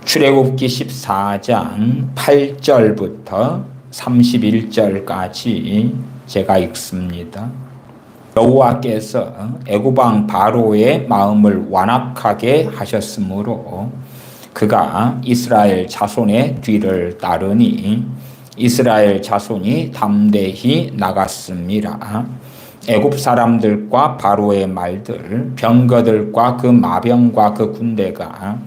출애굽기 14장 8절부터 31절까지 제가 읽습니다. 여호와께서 애굽 왕 바로의 마음을 완악하게 하셨으므로 그가 이스라엘 자손의 뒤를 따르니 이스라엘 자손이 담대히 나갔습니다. 애굽 사람들과 바로의 말들, 병거들과 그 마병과 그 군대가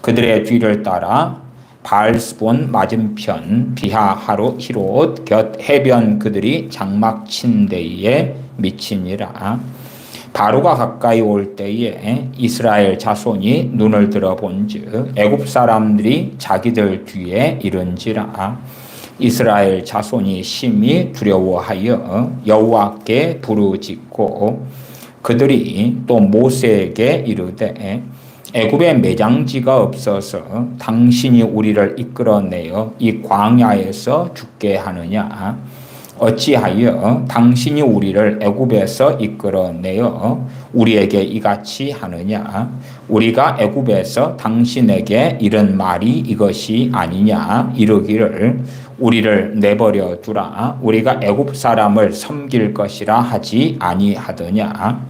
그들의 뒤를 따라 바알스본 맞은편 비하하로 히롯 곁 해변 그들이 장막 친 데에 미치니라. 바로가 가까이 올 때에 이스라엘 자손이 눈을 들어 본즉 애굽 사람들이 자기들 뒤에 이른지라. 이스라엘 자손이 심히 두려워하여 여호와께 부르짖고 그들이 또 모세에게 이르되 애굽에 매장지가 없어서 당신이 우리를 이끌어내어 이 광야에서 죽게 하느냐? 어찌하여 당신이 우리를 애굽에서 이끌어내어 우리에게 이같이 하느냐? 우리가 애굽에서 당신에게 이른 말이 이것이 아니냐? 이르기를 우리를 내버려 두라. 우리가 애굽 사람을 섬길 것이라 하지 아니하더냐?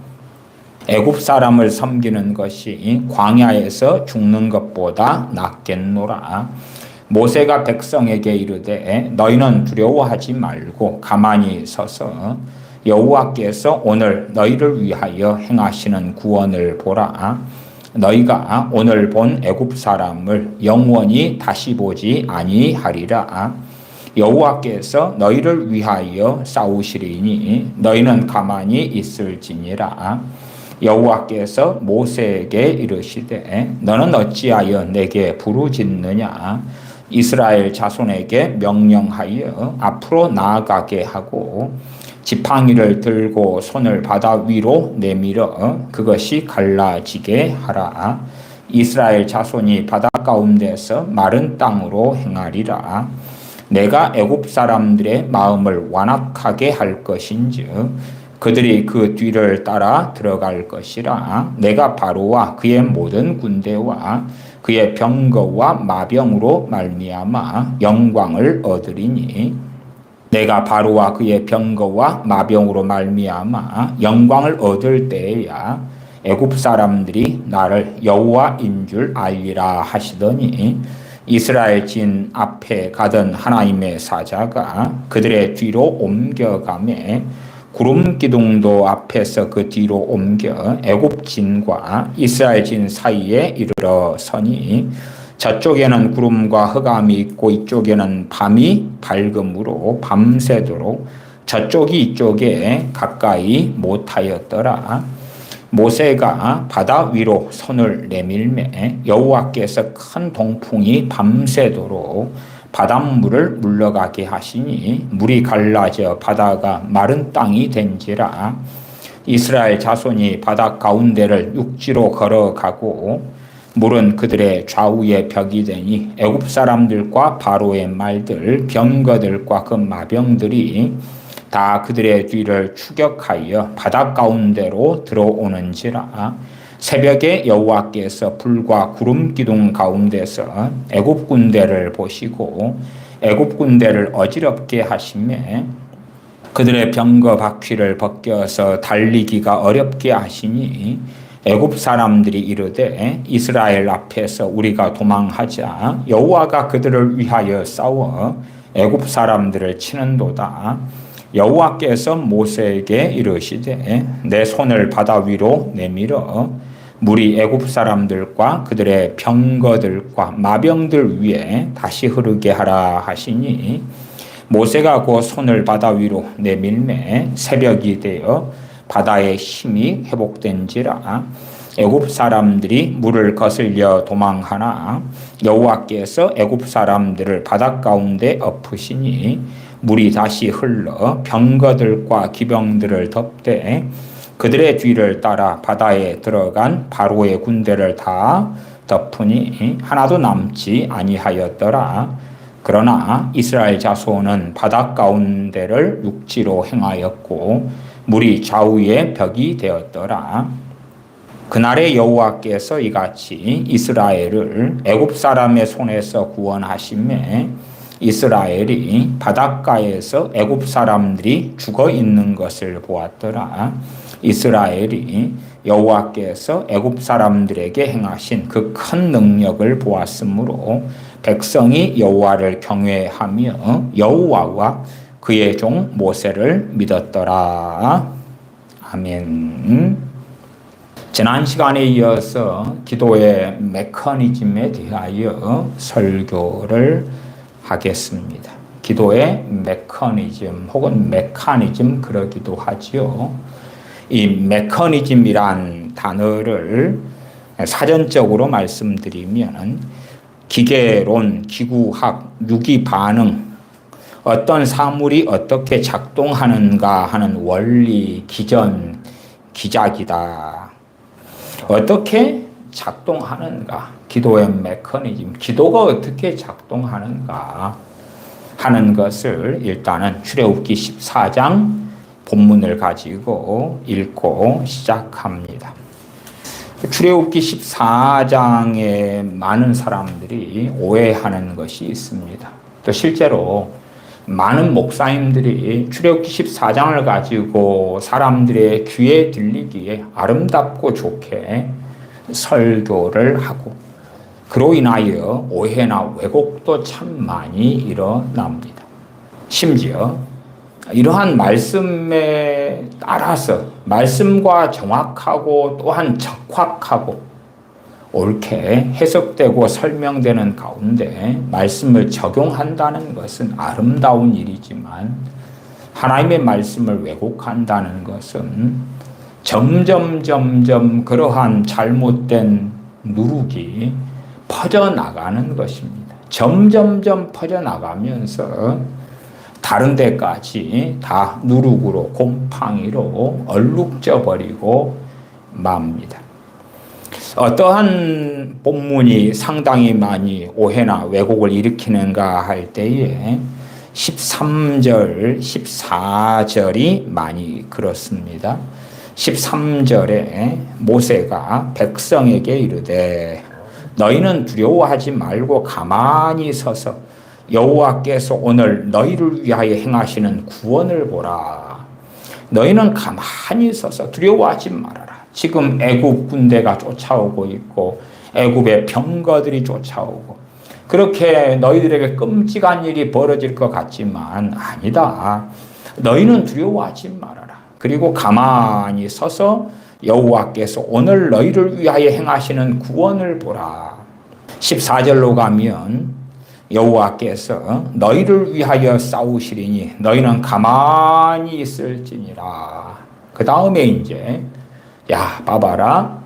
애굽 사람을 섬기는 것이 광야에서 죽는 것보다 낫겠노라. 모세가 백성에게 이르되 너희는 두려워하지 말고 가만히 서서 여호와께서 오늘 너희를 위하여 행하시는 구원을 보라. 너희가 오늘 본 애굽 사람을 영원히 다시 보지 아니하리라. 여호와께서 너희를 위하여 싸우시리니 너희는 가만히 있을지니라. 여호와께서 모세에게 이르시되 너는 어찌하여 내게 부르짖느냐? 이스라엘 자손에게 명령하여 앞으로 나아가게 하고 지팡이를 들고 손을 바다 위로 내밀어 그것이 갈라지게 하라. 이스라엘 자손이 바다 가운데서 마른 땅으로 행하리라. 내가 애굽 사람들의 마음을 완악하게 할 것인즉 그들이 그 뒤를 따라 들어갈 것이라. 내가 바로와 그의 모든 군대와 그의 병거와 마병으로 말미암아 영광을 얻으리니 내가 바로와 그의 병거와 마병으로 말미암아 영광을 얻을 때에야 애굽 사람들이 나를 여호와인 줄 알리라 하시더니 이스라엘 진 앞에 가던 하나님의 사자가 그들의 뒤로 옮겨가매 구름 기둥도 앞에서 그 뒤로 옮겨 애굽 진과 이스라엘 진 사이에 이르러 서니 저쪽에는 구름과 흑암이 있고 이쪽에는 밤이 밝음으로 밤새도록 저쪽이 이쪽에 가까이 못하였더라. 모세가 바다 위로 손을 내밀매 여호와께서 큰 동풍이 밤새도록 바닷물을 물러가게 하시니 물이 갈라져 바다가 마른 땅이 된지라. 이스라엘 자손이 바다 가운데를 육지로 걸어가고 물은 그들의 좌우에 벽이 되니 애굽 사람들과 바로의 말들 병거들과 그 마병들이 다 그들의 뒤를 추격하여 바다 가운데로 들어오는지라. 새벽에 여호와께서 불과 구름 기둥 가운데서 애굽 군대를 보시고 애굽 군대를 어지럽게 하시매 그들의 병거 바퀴를 벗겨서 달리기가 어렵게 하시니 애굽 사람들이 이르되 이스라엘 앞에서 우리가 도망하자. 여호와가 그들을 위하여 싸워 애굽 사람들을 치는도다. 여호와께서 모세에게 이르시되 내 손을 바다 위로 내밀어 물이 애굽 사람들과 그들의 병거들과 마병들 위에 다시 흐르게 하라 하시니 모세가 그 손을 바다 위로 내밀매 새벽이 되어 바다의 힘이 회복된지라. 애굽 사람들이 물을 거슬려 도망하나 여호와께서 애굽 사람들을 바다 가운데 엎으시니 물이 다시 흘러 병거들과 기병들을 덮되 그들의 뒤를 따라 바다에 들어간 바로의 군대를 다 덮으니 하나도 남지 아니하였더라. 그러나 이스라엘 자손은 바다 가운데를 육지로 행하였고 물이 좌우에 벽이 되었더라. 그날에 여호와께서 이같이 이스라엘을 애굽 사람의 손에서 구원하심에 이스라엘이 바닷가에서 애굽 사람들이 죽어 있는 것을 보았더라. 이스라엘이 여호와께서 애굽 사람들에게 행하신 그 큰 능력을 보았으므로 백성이 여호와를 경외하며 여호와와 그의 종 모세를 믿었더라. 아멘. 지난 시간에 이어서 기도의 메커니즘에 대하여 설교를 하겠습니다. 기도의 메커니즘 혹은 메커니즘 그러기도 하지요. 이 메커니즘이란 단어를 사전적으로 말씀드리면 기계론, 기구학, 유기반응, 어떤 사물이 어떻게 작동하는가 하는 원리, 기전, 기작이다. 어떻게 작동하는가? 기도의 메커니즘, 기도가 어떻게 작동하는가 하는 것을 일단은 출애굽기 14장 본문을 가지고 읽고 시작합니다. 출애굽기 14장에 많은 사람들이 오해하는 것이 있습니다. 또 실제로 많은 목사님들이 출애굽기 14장을 가지고 사람들의 귀에 들리기에 아름답고 좋게 설교를 하고 그로 인하여 오해나 왜곡도 참 많이 일어납니다. 심지어 이러한 말씀에 따라서 말씀과 정확하고 또한 적확하고 옳게 해석되고 설명되는 가운데 말씀을 적용한다는 것은 아름다운 일이지만 하나님의 말씀을 왜곡한다는 것은 점점 그러한 잘못된 누룩이 퍼져나가는 것입니다. 점점 퍼져나가면서 다른 데까지 다 누룩으로 곰팡이로 얼룩져 버리고 맙니다. 어떠한 본문이 상당히 많이 오해나 왜곡을 일으키는가 할 때에 13절, 14절이 많이 그렇습니다. 13절에 모세가 백성에게 이르되 너희는 두려워하지 말고 가만히 서서 여호와께서 오늘 너희를 위하여 행하시는 구원을 보라. 너희는 가만히 서서 두려워하지 말아라. 지금 애굽 군대가 쫓아오고 있고 애굽의 병거들이 쫓아오고 그렇게 너희들에게 끔찍한 일이 벌어질 것 같지만 아니다. 너희는 두려워하지 말아라. 그리고 가만히 서서 여호와께서 오늘 너희를 위하여 행하시는 구원을 보라. 14절로 가면 여호와께서 너희를 위하여 싸우시리니 너희는 가만히 있을지니라. 그 다음에 이제 야 봐봐라.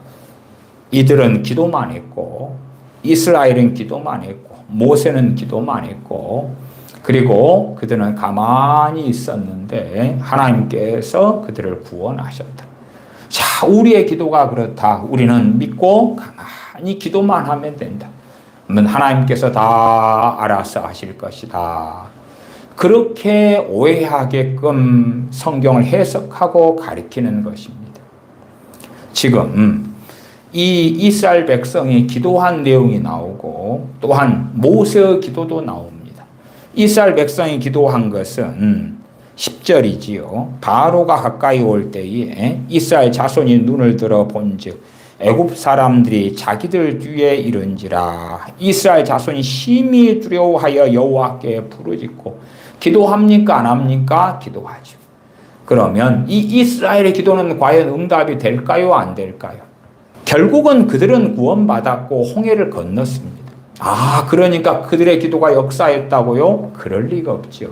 이들은 기도만 했고 이스라엘은 기도만 했고 모세는 기도만 했고 그리고 그들은 가만히 있었는데 하나님께서 그들을 구원하셨다. 자, 우리의 기도가 그렇다. 우리는 믿고 가만히 기도만 하면 된다. 그러면 하나님께서 다 알아서 하실 것이다. 그렇게 오해하게끔 성경을 해석하고 가리키는 것입니다. 지금 이 이스라엘 백성이 기도한 내용이 나오고 또한 모세의 기도도 나옵니다. 이스라엘 백성이 기도한 것은 10절이지요. 바로가 가까이 올 때에 이스라엘 자손이 눈을 들어 본즉 애굽 사람들이 자기들 뒤에 이른지라. 이스라엘 자손이 심히 두려워하여 여호와께 부르짖고 기도합니까 안 합니까? 기도하죠. 그러면 이 이스라엘의 기도는 과연 응답이 될까요? 안 될까요? 결국은 그들은 구원받았고 홍해를 건넜습니다. 아, 그러니까 그들의 기도가 역사했다고요? 그럴 리가 없죠.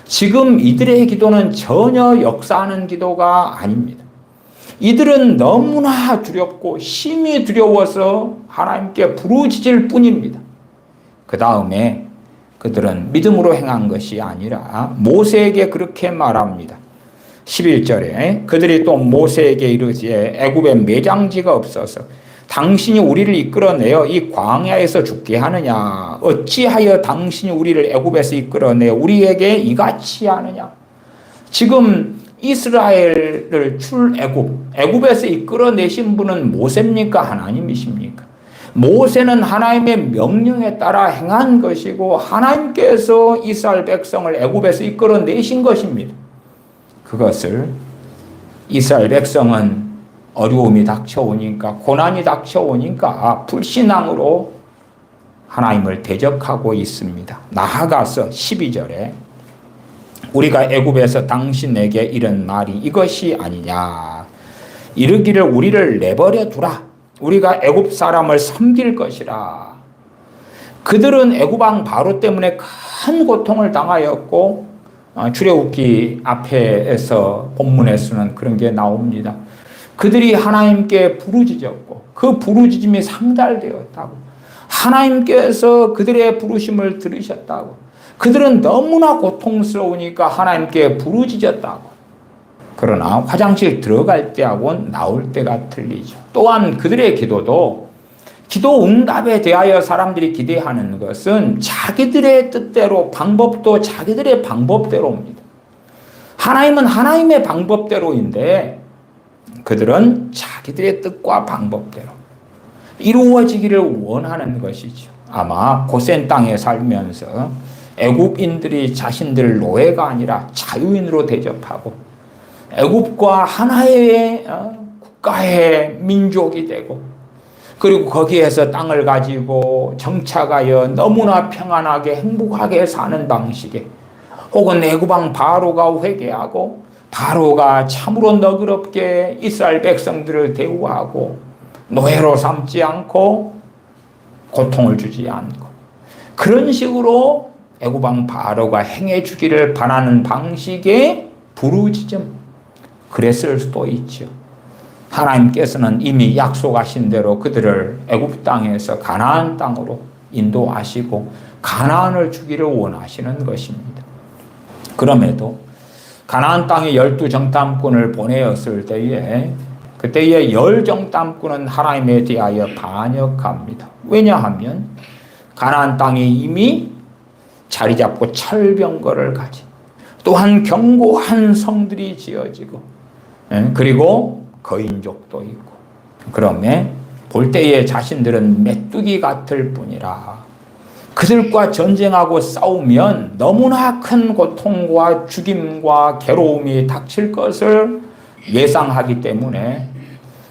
지금 이들의 기도는 전혀 역사하는 기도가 아닙니다. 이들은 너무나 두렵고 심히 두려워서 하나님께 부르짖을 뿐입니다. 그 다음에 그들은 믿음으로 행한 것이 아니라 모세에게 그렇게 말합니다. 11절에 그들이 또 모세에게 이르기에 애굽에 매장지가 없어서 당신이 우리를 이끌어내어 이 광야에서 죽게 하느냐? 어찌하여 당신이 우리를 애굽에서 이끌어내어 우리에게 이같이 하느냐? 지금 이스라엘을 애굽에서 이끌어내신 분은 모세입니까? 하나님이십니까? 모세는 하나님의 명령에 따라 행한 것이고 하나님께서 이스라엘 백성을 애굽에서 이끌어내신 것입니다. 그것을 이스라엘 백성은 어려움이 닥쳐오니까, 고난이 닥쳐오니까 불신앙으로 하나님을 대적하고 있습니다. 나아가서 12절에 우리가 애굽에서 당신에게 이런 말이 이것이 아니냐, 이르기를 우리를 내버려 두라, 우리가 애굽 사람을 섬길 것이라. 그들은 애굽 왕 바로 때문에 큰 고통을 당하였고, 출애굽기 앞에서 본문에서는 그런 게 나옵니다. 그들이 하나님께 부르짖었고 그 부르짖음이 상달되었다고, 하나님께서 그들의 부르심을 들으셨다고, 그들은 너무나 고통스러우니까 하나님께 부르짖었다고. 그러나 화장실 들어갈 때하고 나올 때가 틀리죠. 또한 그들의 기도도, 기도 응답에 대하여 사람들이 기대하는 것은 자기들의 뜻대로, 방법도 자기들의 방법대로입니다. 하나님은 하나님의 방법대로인데 그들은 자기들의 뜻과 방법대로 이루어지기를 원하는 것이죠. 아마 고센 땅에 살면서 애굽인들이 자신들 노예가 아니라 자유인으로 대접하고 애굽과 하나의 국가의 민족이 되고, 그리고 거기에서 땅을 가지고 정착하여 너무나 평안하게 행복하게 사는 방식에, 혹은 애굽 왕 바로가 회개하고 바로가 참으로 너그럽게 이스라엘 백성들을 대우하고 노예로 삼지 않고 고통을 주지 않고, 그런 식으로 애굽 왕 바로가 행해 주기를 바라는 방식의 부르짖음, 그랬을 수도 있죠. 하나님께서는 이미 약속하신 대로 그들을 애굽 땅에서 가나안 땅으로 인도하시고 가나안을 주기를 원하시는 것입니다. 그럼에도 가나안 땅에 12정탐꾼을 보내었을 때에, 그때의 10정탐꾼은 하나님에 대하여 반역합니다. 왜냐하면 가나안 땅에 이미 자리 잡고 철병거를 가진, 또한 견고한 성들이 지어지고, 그리고 거인족도 있고, 그러면 볼 때에 자신들은 메뚜기 같을 뿐이라, 그들과 전쟁하고 싸우면 너무나 큰 고통과 죽임과 괴로움이 닥칠 것을 예상하기 때문에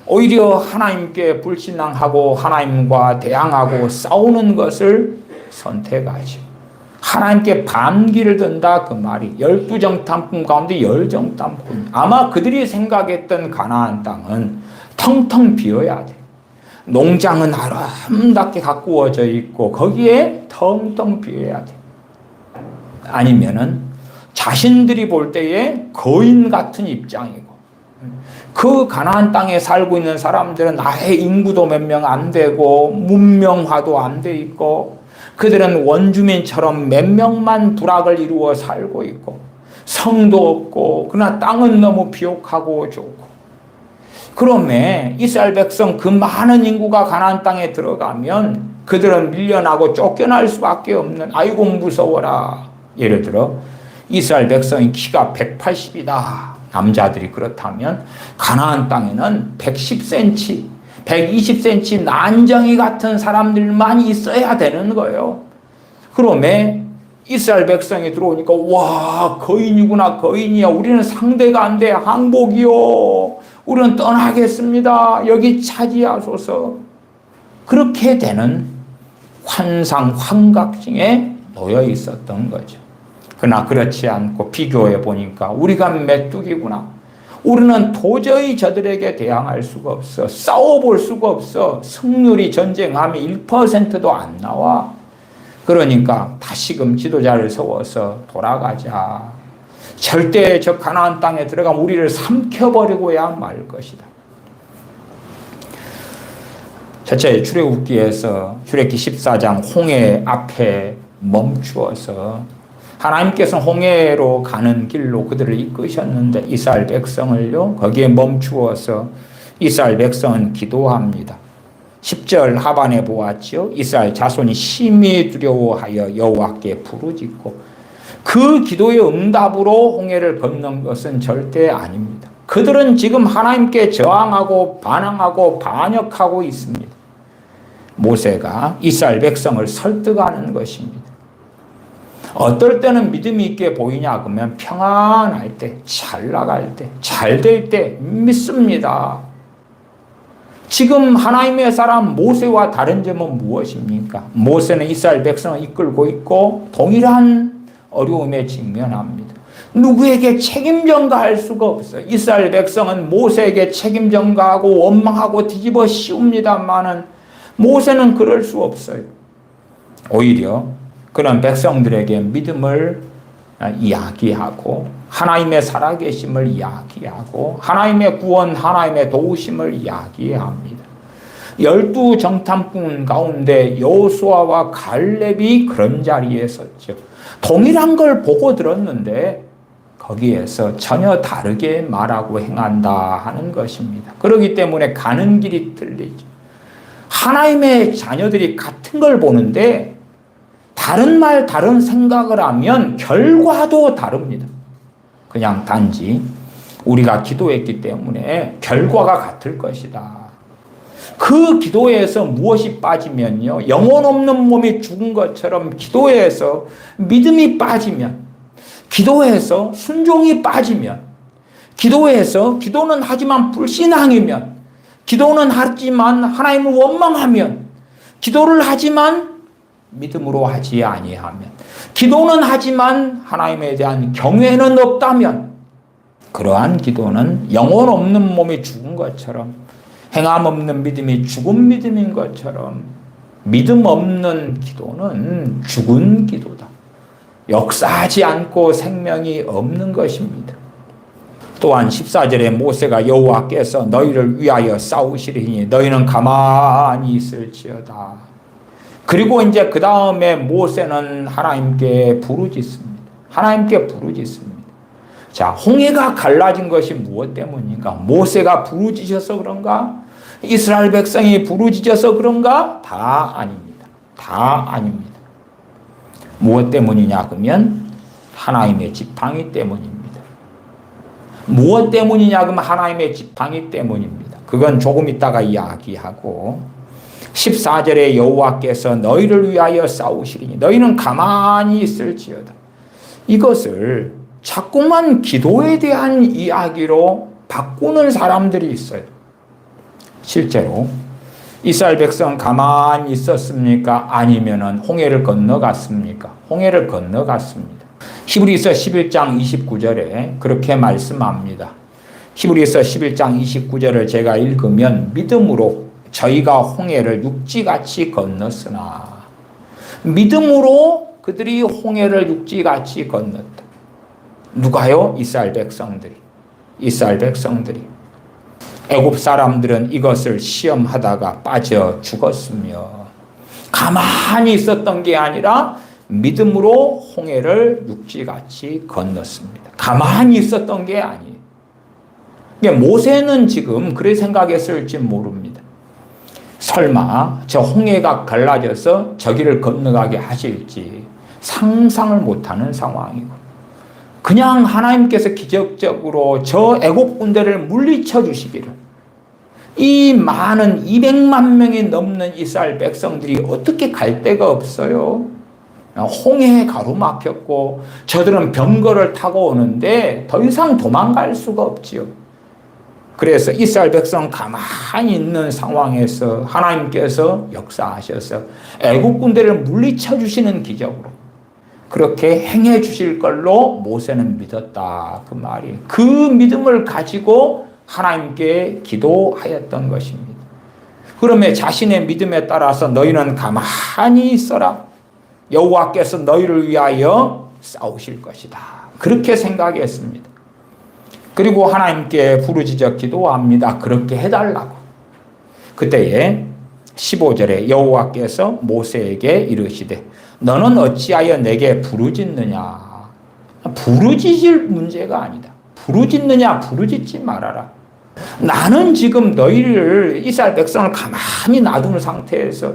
오히려 하나님께 불신앙하고 하나님과 대항하고 싸우는 것을 선택하죠. 하나님께 반기를 든다, 그 말이 12정탐꾼 가운데 10정탐꾼. 아마 그들이 생각했던 가나안 땅은 텅텅 비어야 돼. 농장은 아름답게 가꾸어져 있고 거기에 텅텅 비어야 돼. 아니면은 자신들이 볼 때에 거인 같은 입장이고, 그 가나안 땅에 살고 있는 사람들은 아예 인구도 몇 명 안 되고 문명화도 안 돼 있고, 그들은 원주민처럼 몇 명만 부락을 이루어 살고 있고 성도 없고, 그러나 땅은 너무 비옥하고 좋고, 그러면 이스라엘 백성 그 많은 인구가 가나안 땅에 들어가면 그들은 밀려나고 쫓겨날 수밖에 없는, 아이고 무서워라. 예를 들어 이스라엘 백성의 키가 180이다. 남자들이 그렇다면 가나안 땅에는 110cm, 120cm 난정이 같은 사람들만 있어야 되는 거예요. 그러면 이스라엘 백성이 들어오니까 와, 거인이구나, 거인이야. 우리는 상대가 안 돼. 항복이요. 우리는 떠나겠습니다. 여기 차지하소서. 그렇게 되는 환상, 환각증에 놓여 있었던 거죠. 그러나 그렇지 않고 비교해 보니까 우리가 메뚜기구나. 우리는 도저히 저들에게 대항할 수가 없어. 싸워볼 수가 없어. 승률이 전쟁하면 1%도 안 나와. 그러니까 다시금 지도자를 세워서 돌아가자. 절대 저 가나안 땅에 들어가면 우리를 삼켜버리고야 말 것이다. 첫째, 출애굽기에서 출애굽기 14장 홍해 앞에 멈추어서 하나님께서는 홍해로 가는 길로 그들을 이끄셨는데 이스라엘 백성을요, 거기에 멈추어서 이스라엘 백성은 기도합니다. 10절 하반에 보았죠. 이스라엘 자손이 심히 두려워하여 여호와께 부르짖고 그 기도의 응답으로 홍해를 건넌 것은 절대 아닙니다. 그들은 지금 하나님께 저항하고 반항하고 반역하고 있습니다. 모세가 이스라엘 백성을 설득하는 것입니다. 어떨 때는 믿음이 있게 보이냐 그러면 평안할 때, 잘 나갈 때, 잘 될 때 믿습니다. 지금 하나님의 사람 모세와 다른 점은 무엇입니까? 모세는 이스라엘 백성을 이끌고 있고 동일한 어려움에 직면합니다. 누구에게 책임 전가할 수가 없어요. 이스라엘 백성은 모세에게 책임 전가하고 원망하고 뒤집어 씌웁니다만은 모세는 그럴 수 없어요. 오히려 그런 백성들에게 믿음을 이야기하고 하나님의 살아계심을 이야기하고 하나님의 구원, 하나님의 도우심을 이야기합니다. 12 정탐꾼 가운데 여호수아와 갈렙이 그런 자리에 섰죠. 동일한 걸 보고 들었는데 거기에서 전혀 다르게 말하고 행한다 하는 것입니다. 그렇기 때문에 가는 길이 틀리죠. 하나님의 자녀들이 같은 걸 보는데 다른 말, 다른 생각을 하면 결과도 다릅니다. 그냥 단지 우리가 기도했기 때문에 결과가 같을 것이다. 그 기도에서 무엇이 빠지면요, 영혼 없는 몸이 죽은 것처럼 기도에서 믿음이 빠지면, 기도에서 순종이 빠지면, 기도는 하지만 불신앙이면, 기도는 하지만 하나님을 원망하면, 기도를 하지만 믿음으로 하지 아니하면, 기도는 하지만 하나님에 대한 경외는 없다면, 그러한 기도는 영혼 없는 몸이 죽은 것처럼, 행함 없는 믿음이 죽은 믿음인 것처럼 믿음 없는 기도는 죽은 기도다. 역사하지 않고 생명이 없는 것입니다. 또한 14절에 모세가 여호와께서 너희를 위하여 싸우시리니 너희는 가만히 있을지어다. 그리고 이제 그 다음에 모세는 하나님께 부르짖습니다. 하나님께 부르짖습니다. 자, 홍해가 갈라진 것이 무엇 때문인가? 모세가 부르짖어서 그런가? 이스라엘 백성이 부르짖어서 그런가? 다 아닙니다. 다 아닙니다. 무엇 때문이냐 그러면 하나님의 지팡이 때문입니다. 무엇 때문이냐 그러면 하나님의 지팡이 때문입니다. 그건 조금 있다가 이야기하고 14절에 여호와께서 너희를 위하여 싸우시리니 너희는 가만히 있을지어다. 이것을 자꾸만 기도에 대한 이야기로 바꾸는 사람들이 있어요. 실제로 이스라엘 백성은 가만히 있었습니까? 아니면은 홍해를 건너갔습니까? 홍해를 건너갔습니다. 히브리서 11장 29절에 그렇게 말씀합니다. 히브리서 11장 29절을 제가 읽으면 믿음으로 저희가 홍해를 육지같이 건넜으나 믿음으로 그들이 홍해를 육지같이 건넜다. 누가요? 이스라엘 백성들이. 이스라엘 백성들이. 애굽 사람들은 이것을 시험하다가 빠져 죽었으며 가만히 있었던 게 아니라 믿음으로 홍해를 육지같이 건넜습니다. 가만히 있었던 게 아니에요. 모세는 지금 그렇게 생각했을지 모릅니다. 설마 저 홍해가 갈라져서 저기를 건너가게 하실지 상상을 못하는 상황이고 그냥 하나님께서 기적적으로 저 애국 군대를 물리쳐 주시기를 이 많은 200만 명이 넘는 이스라엘 백성들이 어떻게 갈 데가 없어요. 홍해에 가로막혔고 저들은 병거를 타고 오는데 더 이상 도망갈 수가 없지요. 그래서 이스라엘 백성 가만히 있는 상황에서 하나님께서 역사하셔서 애국 군대를 물리쳐 주시는 기적으로 그렇게 행해 주실 걸로 모세는 믿었다. 그 말이. 그 믿음을 가지고 하나님께 기도하였던 것입니다. 그러면 자신의 믿음에 따라서 너희는 가만히 있어라. 여호와께서 너희를 위하여 싸우실 것이다. 그렇게 생각했습니다. 그리고 하나님께 부르짖어 기도합니다. 그렇게 해달라고. 그때에 15절에 여호와께서 모세에게 이르시되 너는 어찌하여 내게 부르짖느냐. 부르짖을 문제가 아니다. 부르짖느냐 부르짖지 말아라. 나는 지금 너희를 이스라엘 백성을 가만히 놔두는 상태에서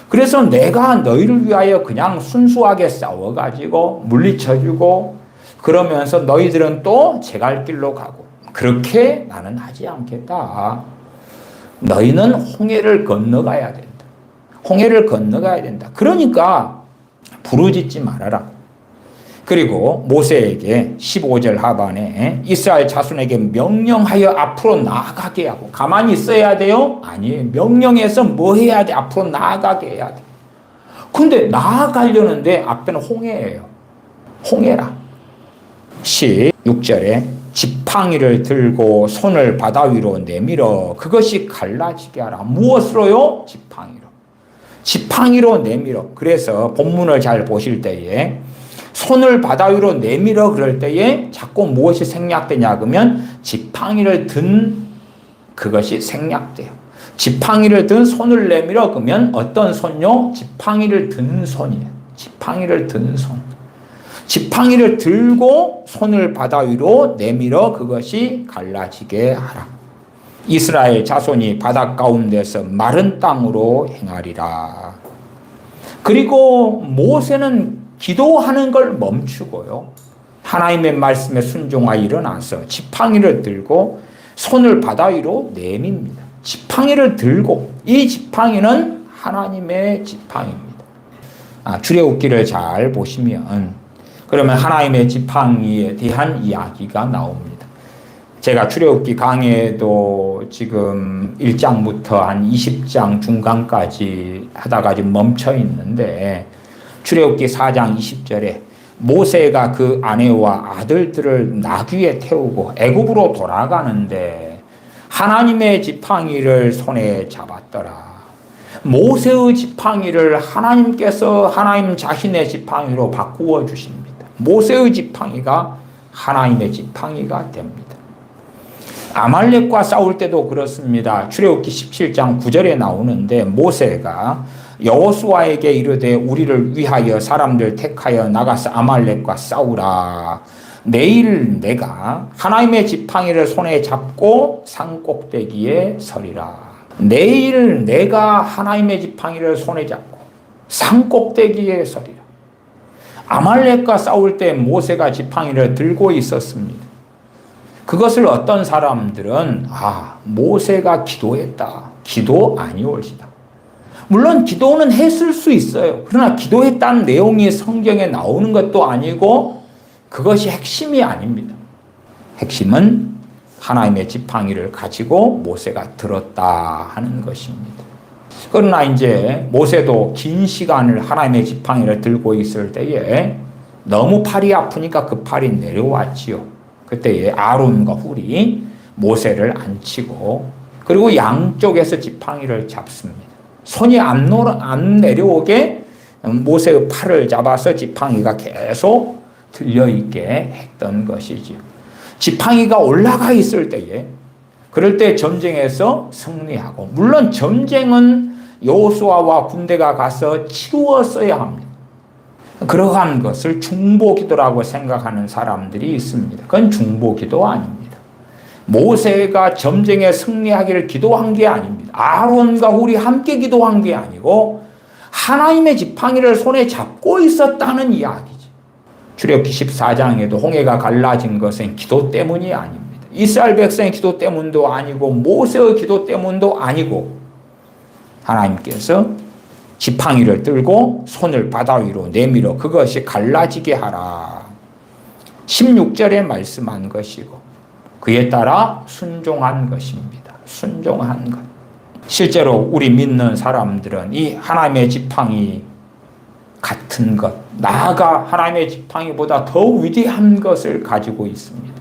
그래서 내가 너희를 위하여 그냥 순수하게 싸워가지고 물리쳐주고 그러면서 너희들은 또 제 갈 길로 가고 그렇게 나는 하지 않겠다. 너희는 홍해를 건너가야 된다. 홍해를 건너가야 된다. 그러니까 부르짖지 말아라. 그리고 모세에게 15절 하반에 이스라엘 자손에게 명령하여 앞으로 나아가게 하고 가만히 있어야 돼요? 아니에요. 명령해서 뭐 해야 돼? 앞으로 나아가게 해야 돼. 근데 나아가려는데 앞에는 홍해예요. 홍해라. 16절에 지팡이를 들고 손을 바다 위로 내밀어 그것이 갈라지게 하라. 무엇으로요? 지팡이로. 지팡이로 내밀어. 그래서 본문을 잘 보실 때에 손을 바다 위로 내밀어 그럴 때에 자꾸 무엇이 생략되냐 그러면 지팡이를 든 그것이 생략돼요. 지팡이를 든 손을 내밀어 그러면 어떤 손요? 지팡이를 든 손이에요. 지팡이를 든 손. 지팡이를 들고 손을 바다 위로 내밀어 그것이 갈라지게 하라. 이스라엘 자손이 바다 가운데서 마른 땅으로 행하리라. 그리고 모세는 기도하는 걸 멈추고요. 하나님의 말씀에 순종하여 일어나서 지팡이를 들고 손을 바다 위로 내밉니다. 지팡이를 들고 이 지팡이는 하나님의 지팡이입니다. 출애굽기를 잘 보시면 그러면 하나님의 지팡이에 대한 이야기가 나옵니다. 제가 출애굽기 강의에도 지금 1장부터 한 20장 중간까지 하다가 지금 멈춰 있는데 출애굽기 4장 20절에 모세가 그 아내와 아들들을 나귀에 태우고 애굽으로 돌아가는데 하나님의 지팡이를 손에 잡았더라. 모세의 지팡이를 하나님께서 하나님 자신의 지팡이로 바꾸어 주십니다. 모세의 지팡이가 하나님의 지팡이가 됩니다. 아말렉과 싸울 때도 그렇습니다. 출애굽기 17장 9절에 나오는데 모세가 여호수아에게 이르되 우리를 위하여 사람들 택하여 나가서 아말렉과 싸우라. 내일 내가 하나님의 지팡이를 손에 잡고 산 꼭대기에 서리라. 내일 내가 하나님의 지팡이를 손에 잡고 산 꼭대기에 서리라. 아말렉과 싸울 때 모세가 지팡이를 들고 있었습니다. 그것을 어떤 사람들은 모세가 기도했다. 기도 아니올시다. 물론 기도는 했을 수 있어요. 그러나 기도했다는 내용이 성경에 나오는 것도 아니고 그것이 핵심이 아닙니다. 핵심은 하나님의 지팡이를 가지고 모세가 들었다 하는 것입니다. 그러나 이제 모세도 긴 시간을 하나님의 지팡이를 들고 있을 때에 너무 팔이 아프니까 그 팔이 내려왔지요. 그때에 아론과 훌이 모세를 앉히고 그리고 양쪽에서 지팡이를 잡습니다. 손이 안 내려오게 모세의 팔을 잡아서 지팡이가 계속 들려있게 했던 것이지요. 지팡이가 올라가 있을 때에 그럴 때 전쟁에서 승리하고 물론 전쟁은 여호수아와 군대가 가서 치루었어야 합니다. 그러한 것을 중보기도라고 생각하는 사람들이 있습니다. 그건 중보기도 아닙니다. 모세가 전쟁에 승리하기를 기도한 게 아닙니다. 아론과 훌이 함께 기도한 게 아니고 하나님의 지팡이를 손에 잡고 있었다는 이야기죠. 출애굽기 14장에도 홍해가 갈라진 것은 기도 때문이 아닙니다. 이스라엘 백성의 기도 때문도 아니고 모세의 기도 때문도 아니고 하나님께서 지팡이를 들고 손을 바다 위로 내밀어 그것이 갈라지게 하라. 16절에 말씀한 것이고 그에 따라 순종한 것입니다. 순종한 것. 실제로 우리 믿는 사람들은 이 하나님의 지팡이 같은 것, 나아가 하나님의 지팡이보다 더 위대한 것을 가지고 있습니다.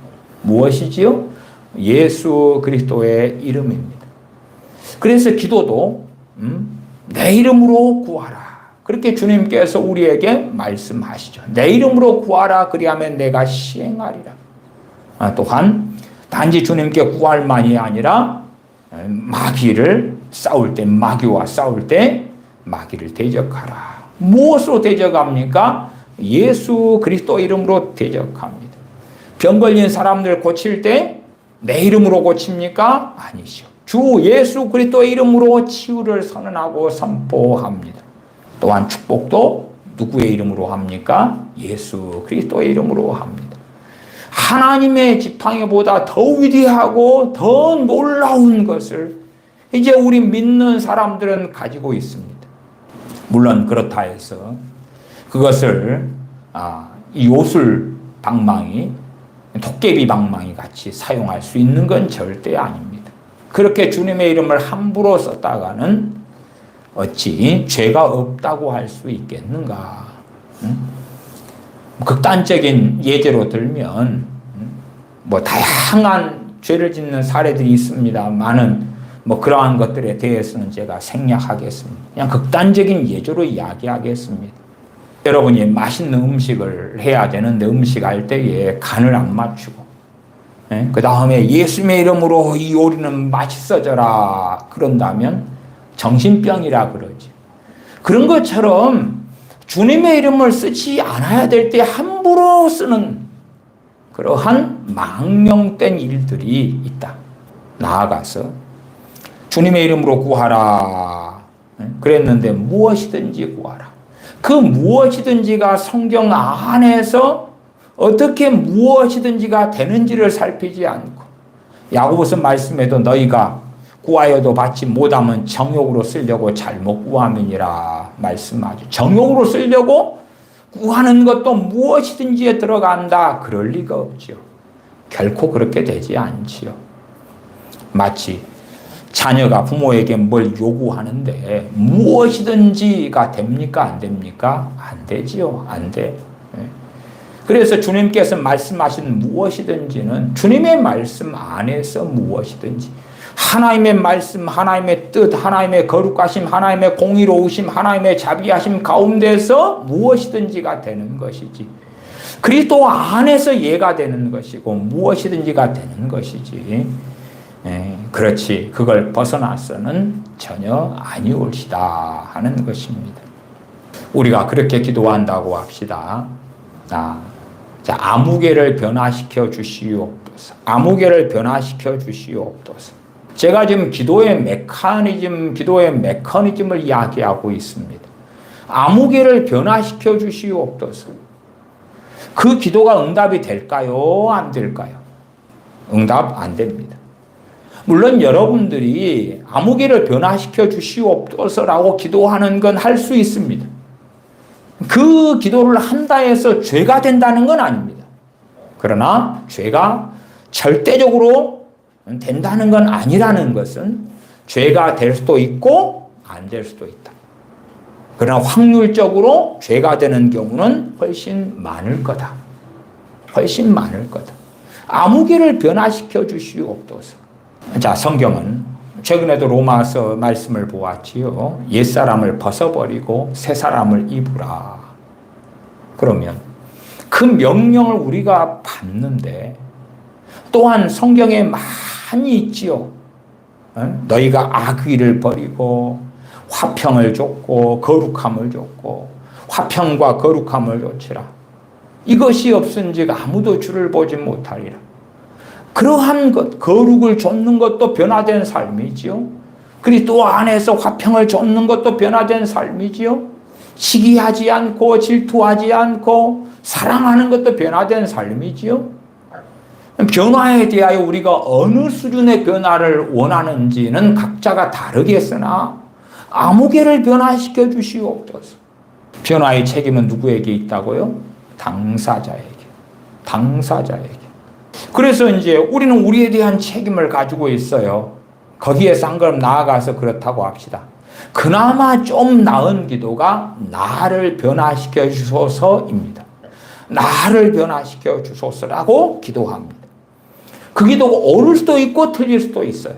무엇이지요? 예수 그리스도의 이름입니다. 그래서 기도도 내 이름으로 구하라. 그렇게 주님께서 우리에게 말씀하시죠. 내 이름으로 구하라. 그리하면 내가 시행하리라. 또한 단지 주님께 구할만이 아니라 마귀를 싸울 때 마귀와 싸울 때 마귀를 대적하라. 무엇으로 대적합니까? 예수 그리스도 이름으로 대적합니다. 병 걸린 사람들 고칠 때 내 이름으로 고칩니까? 아니죠. 주 예수 그리스도 이름으로 치유를 선언하고 선포합니다. 또한 축복도 누구의 이름으로 합니까? 예수 그리스도의 이름으로 합니다. 하나님의 지팡이보다 더 위대하고 더 놀라운 것을 이제 우리 믿는 사람들은 가지고 있습니다. 물론 그렇다 해서 그것을 이 요술 방망이, 도깨비 방망이 같이 사용할 수 있는 건 절대 아닙니다. 그렇게 주님의 이름을 함부로 썼다가는 어찌 죄가 없다고 할 수 있겠는가? 극단적인 예제로 들면 뭐 다양한 죄를 짓는 사례들이 있습니다만은 뭐 그러한 것들에 대해서는 제가 생략하겠습니다. 그냥 극단적인 예제로 이야기하겠습니다. 여러분이 맛있는 음식을 해야 되는데 음식할 때에 간을 안 맞추고 그 다음에 예수님의 이름으로 이 요리는 맛있어져라 그런다면 정신병이라 그러지. 그런 것처럼 주님의 이름을 쓰지 않아야 될 때 함부로 쓰는 그러한 망령된 일들이 있다. 나아가서 주님의 이름으로 구하라 그랬는데 무엇이든지 구하라. 그 무엇이든지가 성경 안에서 어떻게 무엇이든지가 되는지를 살피지 않고 야고보서 말씀에도 너희가 구하여도 받지 못하면 정욕으로 쓰려고 잘못 구함이니라 말씀하죠. 정욕으로 쓰려고 구하는 것도 무엇이든지에 들어간다. 그럴 리가 없죠. 결코 그렇게 되지 않지요. 마치 자녀가 부모에게 뭘 요구하는데 무엇이든지가 됩니까? 안 됩니까? 안 되지요. 안 돼. 그래서 주님께서 말씀하신 무엇이든지는 주님의 말씀 안에서 무엇이든지 하나님의 말씀, 하나님의 뜻, 하나님의 거룩하심, 하나님의 공의로우심, 하나님의 자비하심 가운데서 무엇이든지가 되는 것이지 그리스도 안에서 예가 되는 것이고 무엇이든지가 되는 것이지 그렇지 그걸 벗어나서는 전혀 아니올시다 하는 것입니다. 우리가 그렇게 기도한다고 합시다. 자, 아무개를 변화시켜 주시옵소서. 아무개를 변화시켜 주시옵소서. 제가 지금 기도의 메커니즘을 이야기하고 있습니다. 아무개를 변화시켜 주시옵소서. 그 기도가 응답이 될까요? 안 될까요? 응답 안 됩니다. 물론 여러분들이 아무개를 변화시켜 주시옵소서라고 기도하는 건 할 수 있습니다. 그 기도를 한다 해서 죄가 된다는 건 아닙니다. 그러나 죄가 절대적으로 된다는 건 아니라는 것은 죄가 될 수도 있고 안 될 수도 있다. 그러나 확률적으로 죄가 되는 경우는 훨씬 많을 거다. 훨씬 많을 거다. 아무개를 변화시켜 주시옵소서. 자, 성경은 최근에도 로마서 말씀을 보았지요. 옛사람을 벗어버리고 새사람을 입으라. 그러면 그 명령을 우리가 받는데 또한 성경에 많이 있지요. 너희가 악의를 버리고 화평을 줬고 거룩함을 줬고 화평과 거룩함을 줬지라. 이것이 없은즉 아무도 주를 보지 못하리라. 그러한 것, 거룩을 좇는 것도 변화된 삶이지요. 그리스도 안에서 화평을 좇는 것도 변화된 삶이지요. 시기하지 않고 질투하지 않고 사랑하는 것도 변화된 삶이지요. 변화에 대하여 우리가 어느 수준의 변화를 원하는지는 각자가 다르겠으나 아무개를 변화시켜 주시옵소서. 변화의 책임은 누구에게 있다고요? 당사자에게. 당사자에게. 그래서 이제 우리는 우리에 대한 책임을 가지고 있어요. 거기에서 한 걸음 나아가서 그렇다고 합시다. 그나마 좀 나은 기도가 나를 변화시켜 주소서입니다. 나를 변화시켜 주소서라고 기도합니다. 그 기도가 옳을 수도 있고 틀릴 수도 있어요.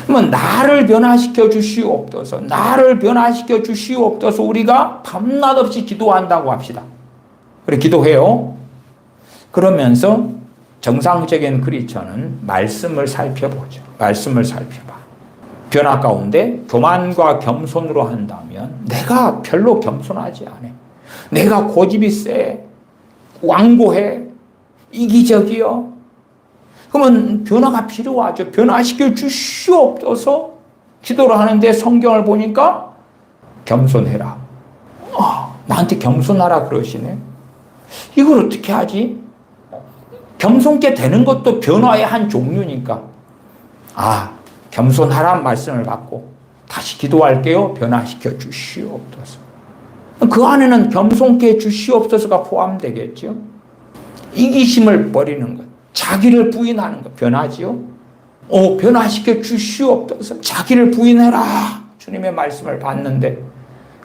그러면 나를 변화시켜 주시옵소서, 나를 변화시켜 주시옵소서 우리가 밤낮 없이 기도한다고 합시다. 그래 기도해요. 그러면서 정상적인 크리스천은 말씀을 살펴보죠. 말씀을 살펴봐. 변화 가운데 교만과 겸손으로 한다면 내가 별로 겸손하지 않아. 내가 고집이 세. 완고해. 이기적이요. 그러면 변화가 필요하죠. 변화시켜 주시옵소서 기도를 하는데 성경을 보니까 겸손해라. 나한테 겸손하라 그러시네. 이걸 어떻게 하지? 겸손케 되는 것도 변화의 한 종류니까. 겸손하란 말씀을 받고 다시 기도할게요. 변화시켜 주시옵소서. 그 안에는 겸손케 주시옵소서가 포함되겠죠. 이기심을 버리는 것, 자기를 부인하는 것 변하지요. 변화시켜 주시옵소서. 자기를 부인해라. 주님의 말씀을 받는데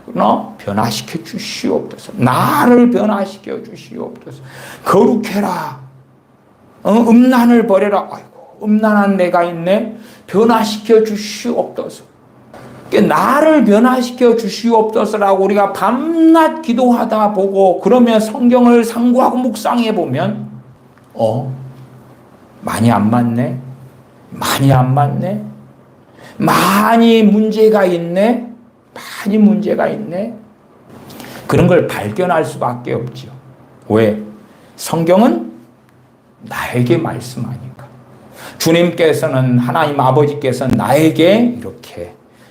그러나 변화시켜 주시옵소서. 나를 변화시켜 주시옵소서. 거룩해라. 음란을 버려라. 음란한 내가 있네. 변화시켜 주시옵소서. 나를 변화시켜 주시옵소서라고 우리가 밤낮 기도하다 보고 그러면 성경을 상고하고 묵상해 보면 많이 안 맞네. 많이 안 맞네. 많이 문제가 있네. 많이 문제가 있네. 그런 걸 발견할 수밖에 없죠. 왜? 성경은 나에게 말씀하니까. 주님께서는 하나님 아버지께서는 나에게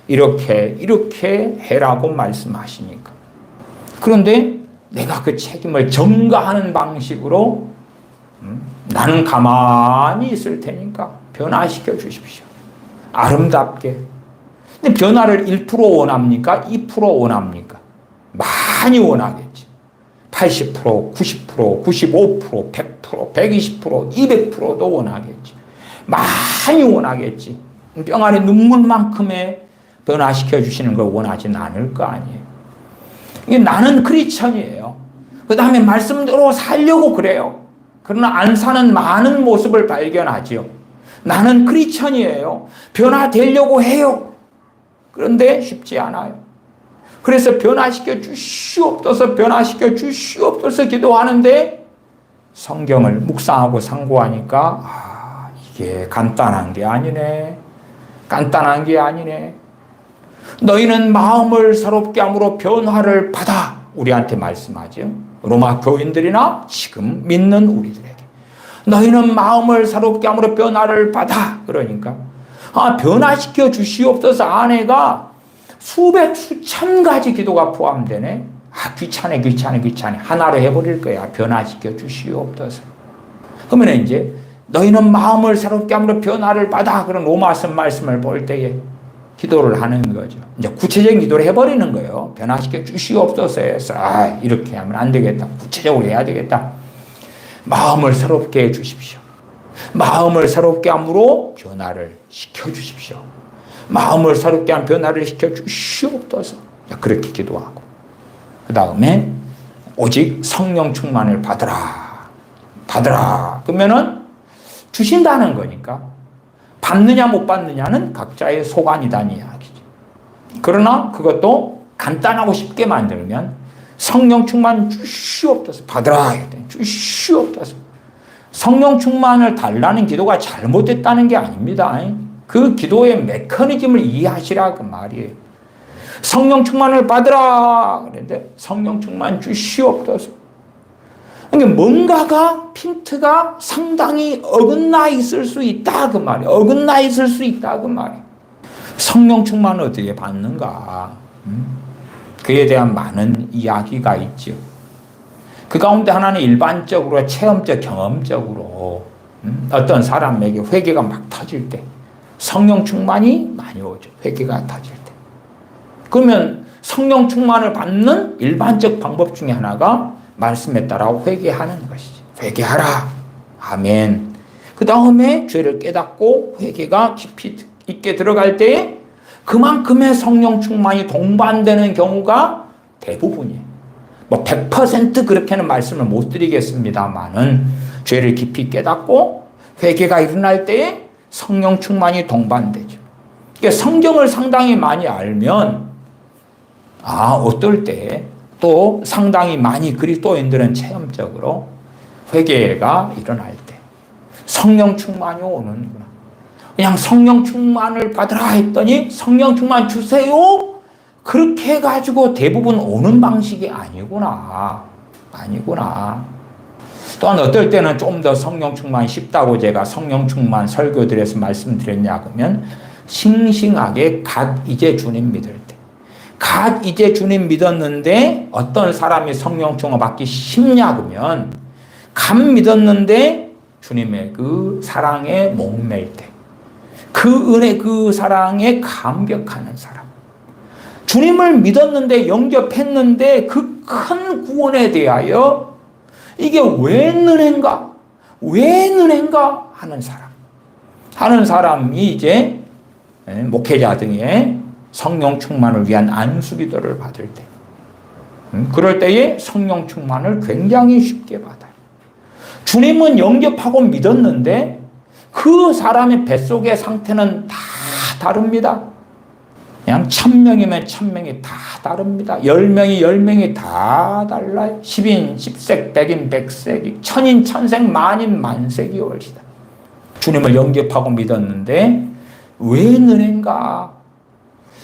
이렇게 해라고 말씀하시니까. 그런데 내가 그 책임을 전가하는 방식으로 나는 가만히 있을 테니까 변화시켜 주십시오. 아름답게. 근데 변화를 1% 원합니까? 2% 원합니까? 많이 원하겠지. 80%, 90%, 95%, 100%, 120%, 200%도 원하겠지. 많이 원하겠지. 병 안에 눈물만큼의 변화시켜 주시는 걸 원하지는 않을 거 아니에요. 이게 나는 크리스천이에요. 그 다음에 말씀대로 살려고 그래요. 그러나 안 사는 많은 모습을 발견하지요. 나는 크리스천이에요. 변화되려고 해요. 그런데 쉽지 않아요. 그래서 변화시켜 주시옵소서, 변화시켜 주시옵소서 기도하는데 성경을 묵상하고 상고하니까 이게 간단한 게 아니네. 간단한 게 아니네. 너희는 마음을 새롭게 함으로 변화를 받아. 우리한테 말씀하죠. 로마 교인들이나 지금 믿는 우리들에게. 너희는 마음을 새롭게 함으로 변화를 받아. 그러니까 변화시켜 주시옵소서 안에가 수백 수천 가지 기도가 포함되네. 귀찮아. 하나로 해버릴 거야. 변화시켜 주시옵소서. 그러면 이제 너희는 마음을 새롭게 함으로 변화를 받아. 그런 로마서 말씀을 볼 때에 기도를 하는 거죠. 이제 구체적인 기도를 해버리는 거예요. 변화시켜 주시옵소서 해서 이렇게 하면 안 되겠다. 구체적으로 해야 되겠다. 마음을 새롭게 해 주십시오. 마음을 새롭게 함으로 변화를 시켜 주십시오. 마음을 새롭게 한 변화를 시켜 주시옵소서. 그렇게 기도하고 그 다음에 오직 성령 충만을 받으라. 그러면은 주신다는 거니까 받느냐 못 받느냐는 각자의 소관이다는 이야기죠. 그러나 그것도 간단하고 쉽게 만들면 성령 충만 주시옵소서. 받으라. 주시옵소서. 성령 충만을 달라는 기도가 잘못됐다는 게 아닙니다. 그 기도의 메커니즘을 이해하시라 그 말이에요. 성령 충만을 받으라. 그런데 성령 충만 주시옵소서. 그러니까 뭔가가 핀트가 상당히 어긋나 있을 수 있다 그 말이에요. 어긋나 있을 수 있다 그 말이에요. 성령 충만을 어떻게 받는가? 그에 대한 많은 이야기가 있죠. 그 가운데 하나는 일반적으로 체험적 경험적으로 어떤 사람에게 회개가 막 터질 때 성령 충만이 많이 오죠. 회개가 터질 때. 그러면 성령 충만을 받는 일반적 방법 중에 하나가 말씀에 따라 회개하는 것이죠. 회개하라. 아멘. 그 다음에 죄를 깨닫고 회개가 깊이 있게 들어갈 때 그만큼의 성령 충만이 동반되는 경우가 대부분이에요. 100% 그렇게는 말씀을 못 드리겠습니다만은 죄를 깊이 깨닫고 회개가 일어날 때에 성령 충만이 동반되죠. 그러니까 성경을 상당히 많이 알면 어떨 때 또 상당히 많이 그리스도인들은 체험적으로 회개가 일어날 때 성령 충만이 오는구나. 그냥 성령 충만을 받으라 했더니 성령 충만 주세요. 그렇게 해가지고 대부분 오는 방식이 아니구나. 또한 어떨 때는 좀 더 성령 충만이 쉽다고 제가 성령 충만 설교들에서 말씀드렸냐 그러면 싱싱하게 갓 이제 주님 믿을 때 갓 이제 주님 믿었는데 어떤 사람이 성령 충만 받기 쉽냐 그러면 갓 믿었는데 주님의 그 사랑에 목맬 때, 그 은혜, 그 사랑에 감격하는 사람. 주님을 믿었는데 영접했는데 그 큰 구원에 대하여 이게 왜 은혜인가? 왜 은혜인가? 하는 사람이 이제 목회자 등의 성령 충만을 위한 안수 기도를 받을 때, 그럴 때에 성령 충만을 굉장히 쉽게 받아요. 주님은 영접하고 믿었는데 그 사람의 뱃속의 상태는 다 다릅니다. 그냥 1000명이면 1000명이 다 다릅니다. 10명이 10명이 다 달라요. 10인 10색, 100인 100색이, 1000인 1000색, 만인 만색이 올시다. 주님을 영접하고 믿었는데 왜 은혜인가?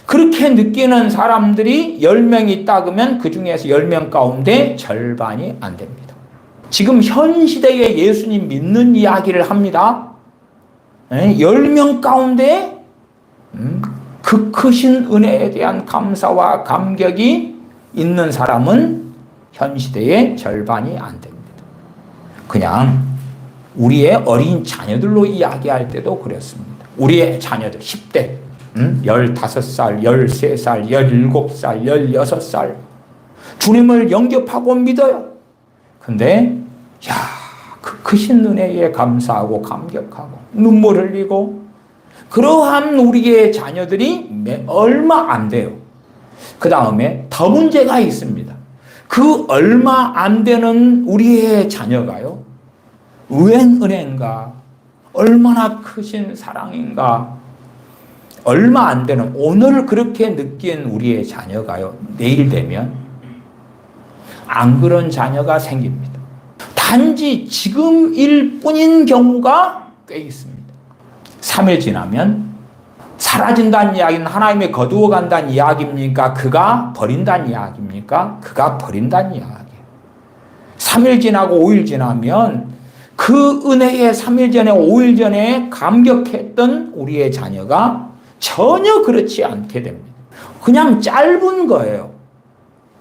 그렇게 느끼는 사람들이 10명이 있다 그러면 그 중에서 10명 가운데 절반이 안 됩니다. 지금 현 시대에 예수님 믿는 이야기를 합니다. 10명 가운데 그 크신 은혜에 대한 감사와 감격이 있는 사람은 현 시대의 절반이 안 됩니다. 그냥 우리의 어린 자녀들로 이야기할 때도 그렇습니다. 우리의 자녀들 10대, 15살, 13살, 17살, 16살 주님을 영접하고 믿어요. 근데 그 크신 은혜에 감사하고 감격하고 눈물 흘리고 그러한 우리의 자녀들이 얼마 안 돼요. 그 다음에 더 문제가 있습니다. 그 얼마 안 되는 우리의 자녀가요, 웬 은혜인가, 얼마나 크신 사랑인가, 얼마 안 되는 오늘 그렇게 느낀 우리의 자녀가요, 내일 되면 안 그런 자녀가 생깁니다. 단지 지금일 뿐인 경우가 꽤 있습니다. 3일 지나면 사라진다는 이야기는 하나님이 거두어 간다는 이야기입니까? 그가 버린다는 이야기입니까? 그가 버린다는 이야기예요. 3일 지나고 5일 지나면 그 은혜에 3일 전에 5일 전에 감격했던 우리의 자녀가 전혀 그렇지 않게 됩니다. 그냥 짧은 거예요.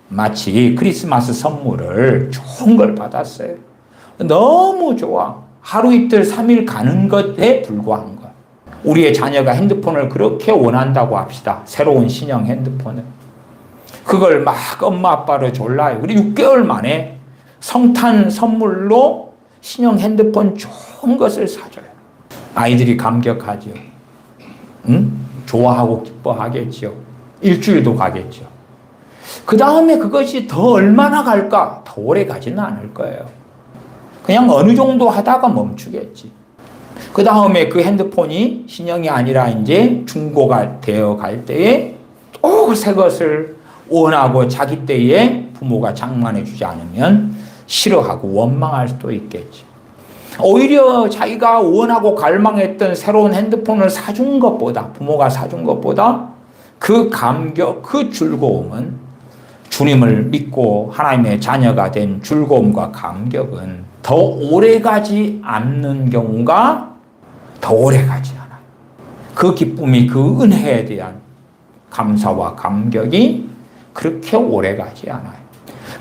마치 크리스마스 선물을 좋은 걸 받았어요. 너무 좋아. 하루 이틀 3일 가는 것에 불과한 거야. 우리의 자녀가 핸드폰을 그렇게 원한다고 합시다. 새로운 신형 핸드폰을. 그걸 막 엄마 아빠를 졸라요. 그리고 6개월 만에 성탄 선물로 신형 핸드폰 좋은 것을 사줘요. 아이들이 감격하죠. 좋아하고 기뻐하겠죠. 일주일도 가겠죠. 그 다음에 그것이 더 얼마나 갈까? 더 오래 가지는 않을 거예요. 그냥 어느 정도 하다가 멈추겠지. 그 다음에 그 핸드폰이 신형이 아니라 이제 중고가 되어 갈 때에 또 새 것을 원하고 자기 때에 부모가 장만해 주지 않으면 싫어하고 원망할 수도 있겠지. 오히려 자기가 원하고 갈망했던 새로운 핸드폰을 사준 것보다, 부모가 사준 것보다 그 감격, 그 즐거움은, 주님을 믿고 하나님의 자녀가 된 즐거움과 감격은 더 오래 가지 않는 경우가 더 오래 가지 않아요. 그 기쁨이, 그 은혜에 대한 감사와 감격이 그렇게 오래 가지 않아요.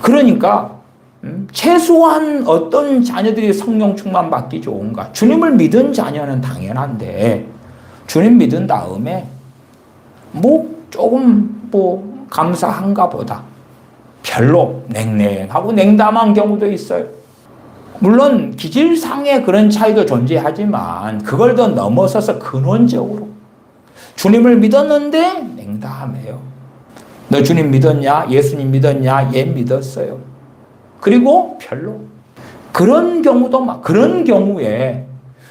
그러니까 최소한 어떤 자녀들이 성령 충만 받기 좋은가? 주님을 믿은 자녀는 당연한데 주님 믿은 다음에 조금 감사한가 보다 별로 냉랭하고 냉담한 경우도 있어요. 물론 기질상의 그런 차이도 존재하지만 그걸 더 넘어서서 근원적으로 주님을 믿었는데 냉담해요. 너 주님 믿었냐? 예수님 믿었냐? 예, 믿었어요. 그리고 별로. 그런 경우에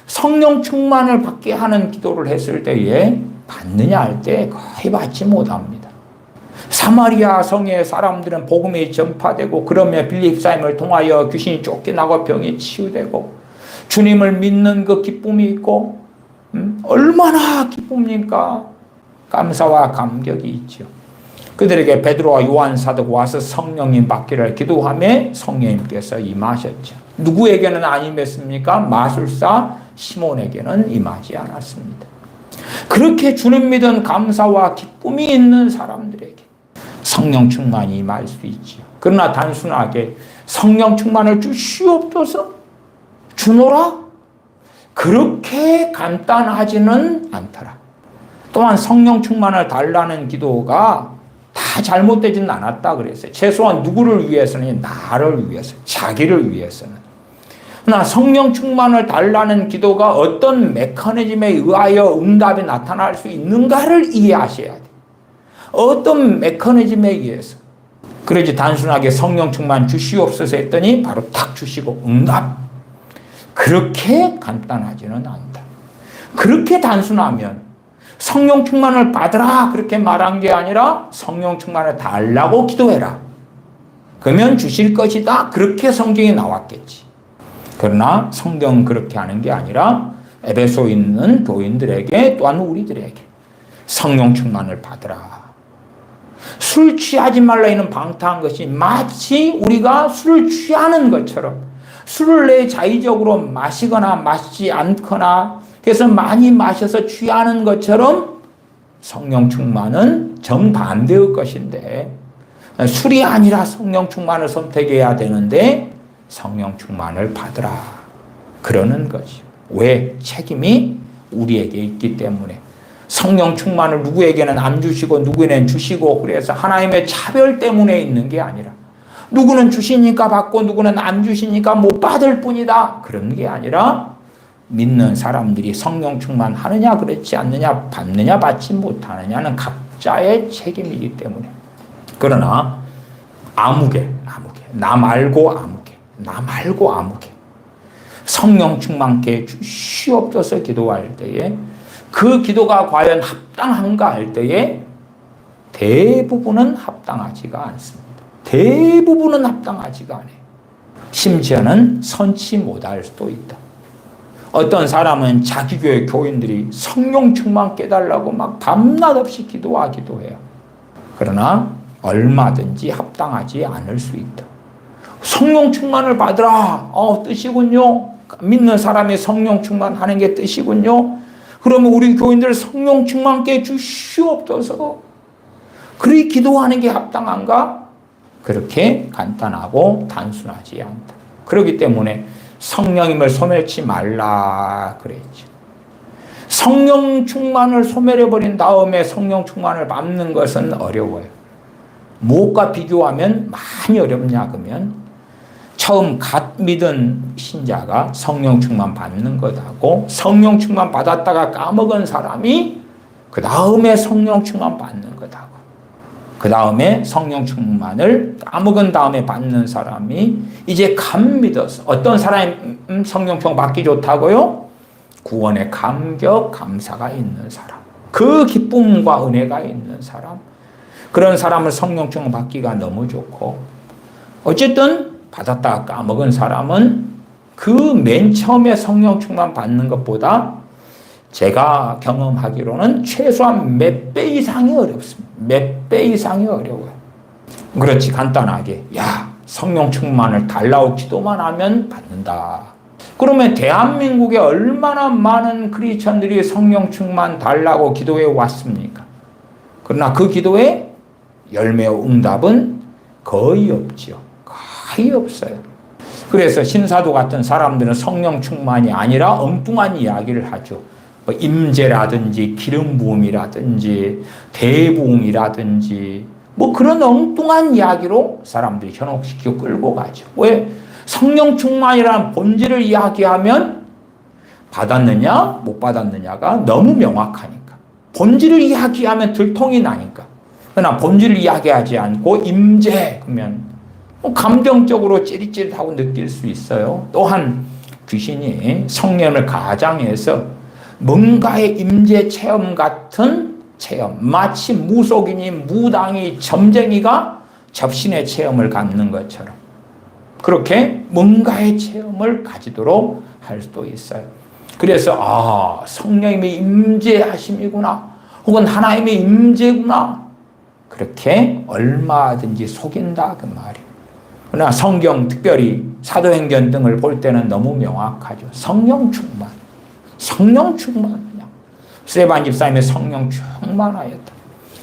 성령 충만을 받게 하는 기도를 했을 때에 받느냐 할 때 거의 받지 못합니다. 사마리아 성의 사람들은 복음이 전파되고 그러면 빌립사임을 통하여 귀신이 쫓겨나고 병이 치유되고 주님을 믿는 그 기쁨이 있고 얼마나 기쁩니까? 감사와 감격이 있죠. 그들에게 베드로와 요한 사도가 와서 성령님 받기를 기도하며 성령님께서 임하셨죠. 누구에게는 안 임했습니까? 마술사 시몬에게는 임하지 않았습니다. 그렇게 주님 믿은 감사와 기쁨이 있는 사람들에게 성령 충만이 임할 수 있지요. 그러나 단순하게 성령 충만을 주시옵소서 주노라? 그렇게 간단하지는 않더라. 또한 성령 충만을 달라는 기도가 다 잘못되지는 않았다 그랬어요. 최소한 누구를 위해서는? 나를 위해서, 자기를 위해서는. 그러나 성령 충만을 달라는 기도가 어떤 메커니즘에 의하여 응답이 나타날 수 있는가를 이해하셔야 돼요. 어떤 메커니즘에 의해서. 그러지 단순하게 성령 충만 주시옵소서 했더니 바로 탁 주시고 응답. 그렇게 간단하지는 않다. 그렇게 단순하면 성령 충만을 받으라 그렇게 말한 게 아니라 성령 충만을 달라고 기도해라. 그러면 주실 것이다. 그렇게 성경에 나왔겠지. 그러나 성경은 그렇게 하는 게 아니라 에베소에 있는 교인들에게 또한 우리들에게 성령 충만을 받으라. 술 취하지 말라 이는 방탕한 것이 마치 우리가 술을 취하는 것처럼 술을 내 자의적으로 마시거나 마시지 않거나 그래서 많이 마셔서 취하는 것처럼 성령 충만은 정반대의 것인데 술이 아니라 성령 충만을 선택해야 되는데 성령 충만을 받으라 그러는 거죠. 왜? 책임이 우리에게 있기 때문에. 성령 충만을 누구에게는 안 주시고 누구에게는 주시고 그래서 하나님의 차별 때문에 있는 게 아니라 누구는 주시니까 받고 누구는 안 주시니까 못 받을 뿐이다. 그런 게 아니라 믿는 사람들이 성령 충만하느냐 그렇지 않느냐 받느냐 받지 못하느냐는 각자의 책임이기 때문에. 그러나 아무개 나 말고 아무개 성령 충만케 주시옵소서 기도할 때에 그 기도가 과연 합당한가 할 때에 대부분은 합당하지가 않습니다. 대부분은 합당하지가 않아요. 심지어는 선치 못할 수도 있다. 어떤 사람은 자기 교회 교인들이 성령 충만 깨달라고 막 밤낮 없이 기도하기도 해요. 그러나 얼마든지 합당하지 않을 수 있다. 성령 충만을 받으라. 뜻이군요. 믿는 사람이 성령 충만하는 게 뜻이군요. 그러면 우리 교인들 성령 충만케 주시옵소서. 그리 기도하는 게 합당한가? 그렇게 간단하고 단순하지 않다. 그렇기 때문에 성령님을 소멸치 말라 그랬죠. 성령 충만을 소멸해버린 다음에 성령 충만을 받는 것은 어려워요. 무엇과 비교하면 많이 어렵냐 그러면 처음 갓 믿은 신자가 성령 충만 받는 것하고 성령 충만 받았다가 까먹은 사람이 그 다음에 성령 충만 받는 것하고 그 다음에 성령 충만을 까먹은 다음에 받는 사람이 이제 갓 믿어서 어떤 사람이 성령 충만 받기 좋다고요? 구원의 감격, 감사가 있는 사람. 그 기쁨과 은혜가 있는 사람. 그런 사람을 성령 충만 받기가 너무 좋고 어쨌든 받았다가 까먹은 사람은 그 맨 처음에 성령 충만 받는 것보다 제가 경험하기로는 최소한 몇 배 이상이 어렵습니다. 몇 배 이상이 어려워요. 그렇지 간단하게 성령 충만을 달라고 기도만 하면 받는다. 그러면 대한민국에 얼마나 많은 크리스천들이 성령 충만 달라고 기도해 왔습니까? 그러나 그 기도에 열매와 응답은 거의 없지요. 거의 없어요. 그래서 신사도 같은 사람들은 성령 충만이 아니라 엉뚱한 이야기를 하죠. 임재라든지 기름 부음이라든지 대부음이라든지 그런 엉뚱한 이야기로 사람들이 현혹시키고 끌고 가죠. 왜? 성령 충만이라는 본질을 이야기하면 받았느냐 못 받았느냐가 너무 명확하니까. 본질을 이야기하면 들통이 나니까. 그러나 본질을 이야기하지 않고 임재 그러면 감정적으로 찌릿찌릿하고 느낄 수 있어요. 또한 귀신이 성령을 가장해서 뭔가의 임재 체험 같은 체험, 마치 무속인이 무당이 점쟁이가 접신의 체험을 갖는 것처럼 그렇게 뭔가의 체험을 가지도록 할 수도 있어요. 그래서 성령님의 임재하심이구나 혹은 하나님의 임재구나 그렇게 얼마든지 속인다 그 말이에요. 그러나 성경 특별히 사도행전 등을 볼 때는 너무 명확하죠. 성령 충만. 스데반 집사님의 성령 충만하였다.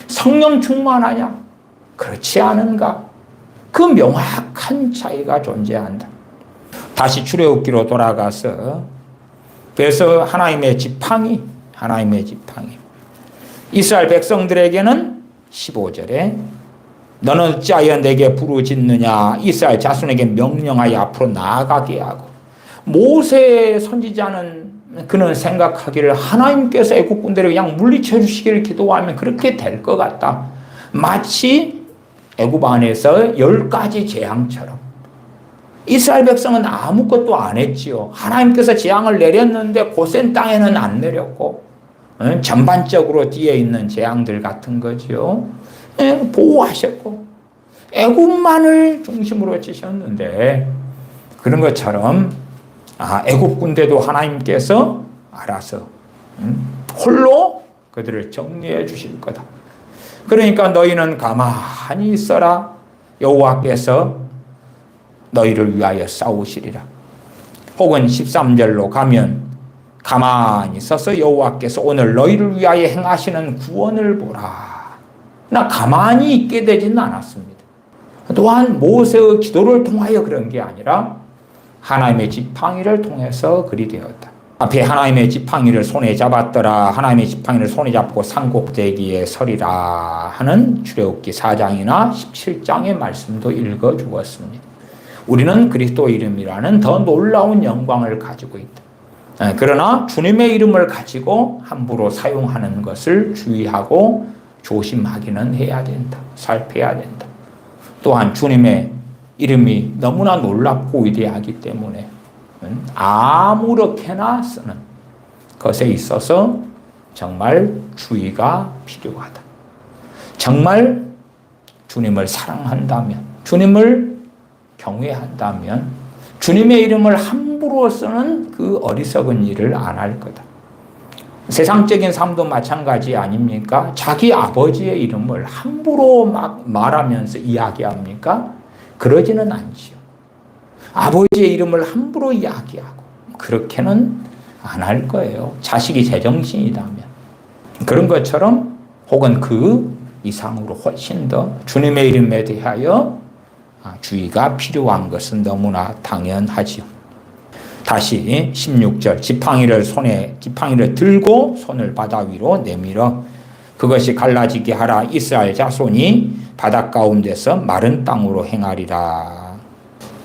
성령 충만하냐? 그렇지 않은가? 그 명확한 차이가 존재한다. 다시 출애굽기로 돌아가서 그래서 하나님의 지팡이 이스라엘 백성들에게는 15절에 너는 어찌하여 내게 부르짖느냐 이스라엘 자손에게 명령하여 앞으로 나아가게 하고 모세 선지자는 그는 생각하기를 하나님께서 애국 군대를 그냥 물리쳐 주시기를 기도하면 그렇게 될 것 같다. 마치 애국 안에서 10가지 재앙처럼 이스라엘 백성은 아무것도 안 했지요. 하나님께서 재앙을 내렸는데 고센 땅에는 안 내렸고 전반적으로 뒤에 있는 재앙들 같은 거죠. 보호하셨고 애국만을 중심으로 치셨는데 그런 것처럼 애국 군대도 하나님께서 알아서 홀로 그들을 정리해 주실 거다. 그러니까 너희는 가만히 있어라. 여호와께서 너희를 위하여 싸우시리라. 혹은 13절로 가면 가만히 서서 여호와께서 오늘 너희를 위하여 행하시는 구원을 보라. 나 가만히 있게 되지는 않았습니다. 또한 모세의 기도를 통하여 그런 게 아니라 하나님의 지팡이를 통해서 그리 되었다. 앞에 하나님의 지팡이를 손에 잡았더라. 하나님의 지팡이를 손에 잡고 산꼭대기에 서리라 하는 출애굽기 4장이나 17장의 말씀도 읽어주었습니다. 우리는 그리스도 이름이라는 더 놀라운 영광을 가지고 있다. 그러나 주님의 이름을 가지고 함부로 사용하는 것을 주의하고 조심하기는 해야 된다. 살펴야 된다. 또한 주님의 이름이 너무나 놀랍고 위대하기 때문에 아무렇게나 쓰는 것에 있어서 정말 주의가 필요하다. 정말 주님을 사랑한다면, 주님을 경외한다면 주님의 이름을 함부로 쓰는 그 어리석은 일을 안 할 거다. 세상적인 삶도 마찬가지 아닙니까? 자기 아버지의 이름을 함부로 막 말하면서 이야기합니까? 그러지는 않지요. 아버지의 이름을 함부로 이야기하고 그렇게는 안 할 거예요. 자식이 제정신이라면. 그런 것처럼 혹은 그 이상으로 훨씬 더 주님의 이름에 대하여 주의가 필요한 것은 너무나 당연하지요. 다시 16절 지팡이를 들고 손을 바다 위로 내밀어 그것이 갈라지게 하라. 이스라엘 자손이 바다 가운데서 마른 땅으로 행하리라.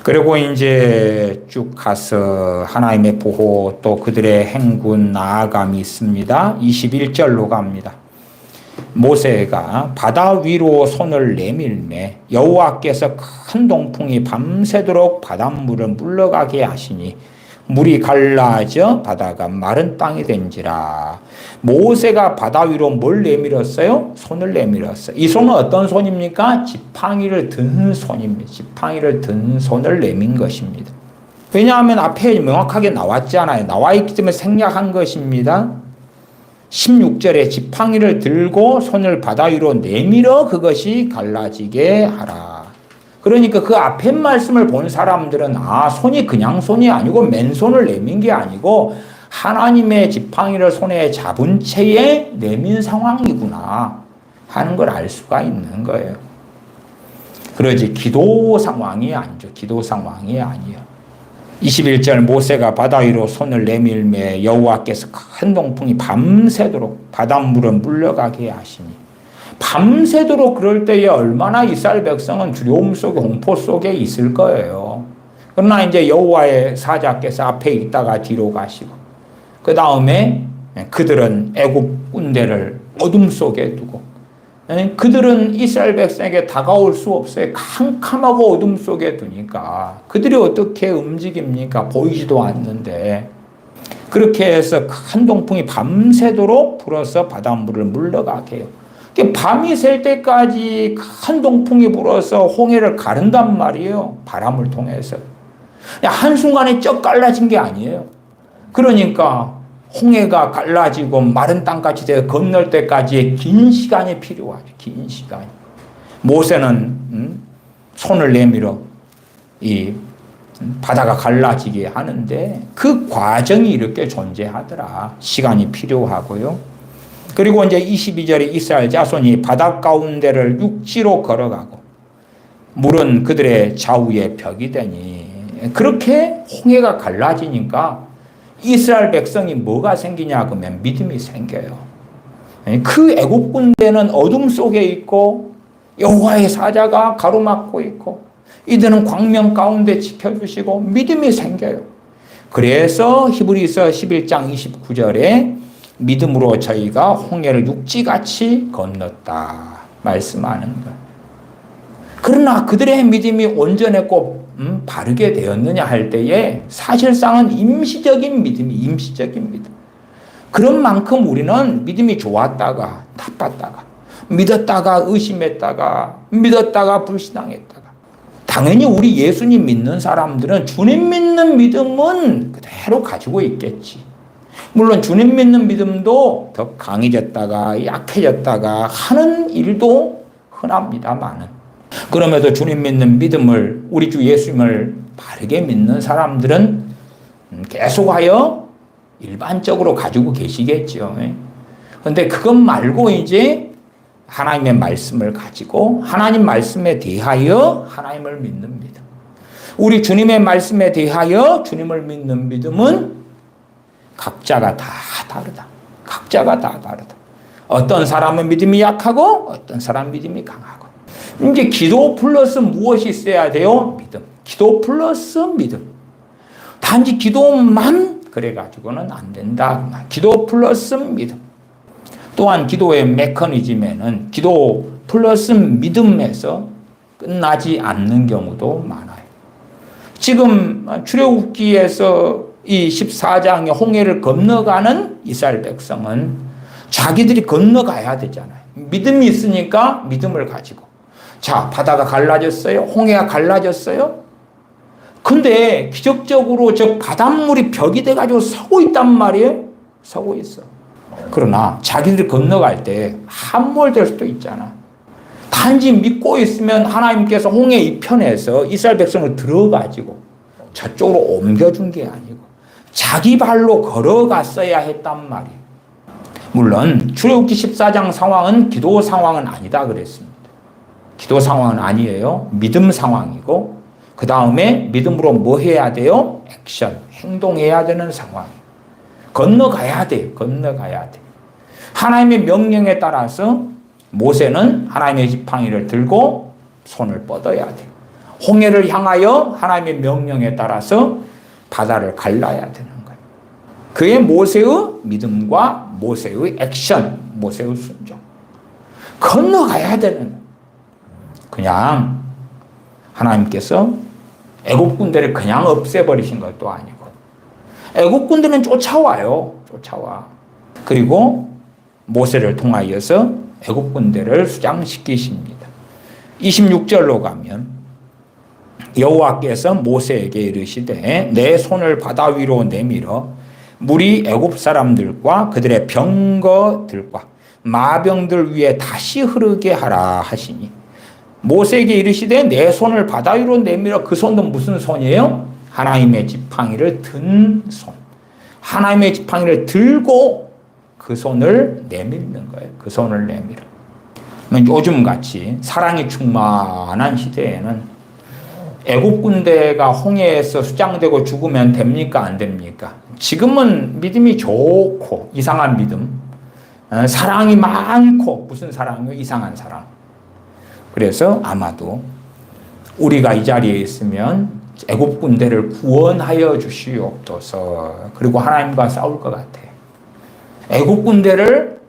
그리고 이제 쭉 가서 하나님의 보호 또 그들의 행군 나아감이 있습니다. 21절로 갑니다. 모세가 바다 위로 손을 내밀매 여호와께서 큰 동풍이 밤새도록 바닷물을 물러가게 하시니 물이 갈라져 바다가 마른 땅이 된지라. 모세가 바다 위로 뭘 내밀었어요? 손을 내밀었어요. 이 손은 어떤 손입니까? 지팡이를 든 손입니다. 지팡이를 든 손을 내민 것입니다. 왜냐하면 앞에 명확하게 나왔잖아요. 나와 있기 때문에 생략한 것입니다. 16절에 지팡이를 들고 손을 바다 위로 내밀어 그것이 갈라지게 하라. 그러니까 그 앞에 말씀을 본 사람들은 손이 그냥 손이 아니고 맨손을 내민 게 아니고 하나님의 지팡이를 손에 잡은 채에 내민 상황이구나 하는 걸 알 수가 있는 거예요. 그러지 기도 상황이 아니죠. 기도 상황이 아니에요. 21절 모세가 바다 위로 손을 내밀매 여호와께서 큰 동풍이 밤새도록 바닷물을 물러가게 하시니 밤새도록 그럴 때에 얼마나 이스라엘 백성은 두려움 속에 공포 속에 있을 거예요. 그러나 이제 여호와의 사자께서 앞에 있다가 뒤로 가시고 그 다음에 그들은 애국 군대를 어둠 속에 두고 그들은 이스라엘 백성에게 다가올 수 없어요. 캄캄하고 어둠 속에 두니까 그들이 어떻게 움직입니까? 보이지도 않는데 그렇게 해서 큰 동풍이 밤새도록 불어서 바닷물을 물러가게 해요. 밤이 셀 때까지 큰 동풍이 불어서 홍해를 가른단 말이에요. 바람을 통해서. 한순간에 쩍 갈라진 게 아니에요. 그러니까 홍해가 갈라지고 마른 땅까지 되어 건널 때까지의 긴 시간이 필요하죠. 긴 시간이. 모세는 손을 내밀어 이 바다가 갈라지게 하는데 그 과정이 이렇게 존재하더라. 시간이 필요하고요. 그리고 이제 22절에 이스라엘 자손이 바다 가운데를 육지로 걸어가고 물은 그들의 좌우에 벽이 되니, 그렇게 홍해가 갈라지니까 이스라엘 백성이 뭐가 생기냐 그러면 믿음이 생겨요. 그 애국 군대는 어둠 속에 있고 여호와의 사자가 가로막고 있고 이들은 광명 가운데 지켜주시고 믿음이 생겨요. 그래서 히브리서 11장 29절에 믿음으로 저희가 홍해를 육지같이 건넜다 말씀하는 거예요. 그러나 그들의 믿음이 온전했고 바르게 되었느냐 할 때에 사실상은 임시적인 믿음. 그런 만큼 우리는 믿음이 좋았다가 나빴다가, 믿었다가 의심했다가, 믿었다가 불신앙했다가. 당연히 우리 예수님 믿는 사람들은 주님 믿는 믿음은 그대로 가지고 있겠지. 물론 주님 믿는 믿음도 더 강해졌다가 약해졌다가 하는 일도 흔합니다만은, 그럼에도 주님 믿는 믿음을, 우리 주 예수님을 바르게 믿는 사람들은 계속하여 일반적으로 가지고 계시겠죠. 그런데 그것 말고 이제 하나님의 말씀을 가지고 하나님 말씀에 대하여 하나님을 믿는 믿음, 우리 주님의 말씀에 대하여 주님을 믿는 믿음은 각자가 다 다르다. 각자가 다 다르다. 어떤 사람은 믿음이 약하고 어떤 사람은 믿음이 강하고. 이제 기도 플러스 무엇이 있어야 돼요? 믿음. 기도 플러스 믿음. 단지 기도만 그래가지고는 안 된다. 기도 플러스 믿음. 또한 기도의 메커니즘에는 기도 플러스 믿음에서 끝나지 않는 경우도 많아요. 지금 출애굽기에서 이 14장의 홍해를 건너가는 이스라엘 백성은 자기들이 건너가야 되잖아요. 믿음이 있으니까 믿음을 가지고. 자, 바다가 갈라졌어요. 홍해가 갈라졌어요. 근데 기적적으로 저 바닷물이 벽이 돼가지고 서고 있단 말이에요. 서고 있어. 그러나 자기들이 건너갈 때 함몰될 수도 있잖아. 단지 믿고 있으면 하나님께서 홍해 이편에서 이스라엘 백성을 들어가지고 저쪽으로 옮겨준 게 아니고 자기 발로 걸어갔어야 했단 말이에요. 물론 출애굽기 14장 상황은 기도 상황은 아니다 그랬습니다. 기도 상황은 아니에요. 믿음 상황이고, 그 다음에 믿음으로 뭐 해야 돼요? 액션, 행동해야 되는 상황. 건너가야 돼요. 건너가야 돼. 하나님의 명령에 따라서 모세는 하나님의 지팡이를 들고 손을 뻗어야 돼요. 홍해를 향하여 하나님의 명령에 따라서 바다를 갈라야 되는 거예요. 그의 모세의 믿음과 모세의 액션, 모세의 순종. 건너가야 되는 거예요. 그냥 하나님께서 애국 군대를 그냥 없애버리신 것도 아니고, 애국 군대는 쫓아와요. 쫓아와. 그리고 모세를 통하여서 애국 군대를 수장시키십니다. 26절로 가면 여호와께서 모세에게 이르시되 내 손을 바다 위로 내밀어 물이 애굽 사람들과 그들의 병거들과 마병들 위에 다시 흐르게 하라 하시니, 모세에게 이르시되 내 손을 바다 위로 내밀어. 그 손도 무슨 손이에요? 하나님의 지팡이를 든 손. 하나님의 지팡이를 들고 그 손을 내밀는 거예요. 그 손을 내밀어. 요즘같이 사랑이 충만한 시대에는 애국 군대가 홍해에서 수장되고 죽으면 됩니까? 안 됩니까? 지금은 믿음이 좋고 이상한 믿음, 사랑이 많고, 무슨 사랑이요? 이상한 사랑. 그래서 아마도 우리가 이 자리에 있으면 애굽 군대를 구원하여 주시옵소서. 그리고 하나님과 싸울 것 같아. 애굽 군대를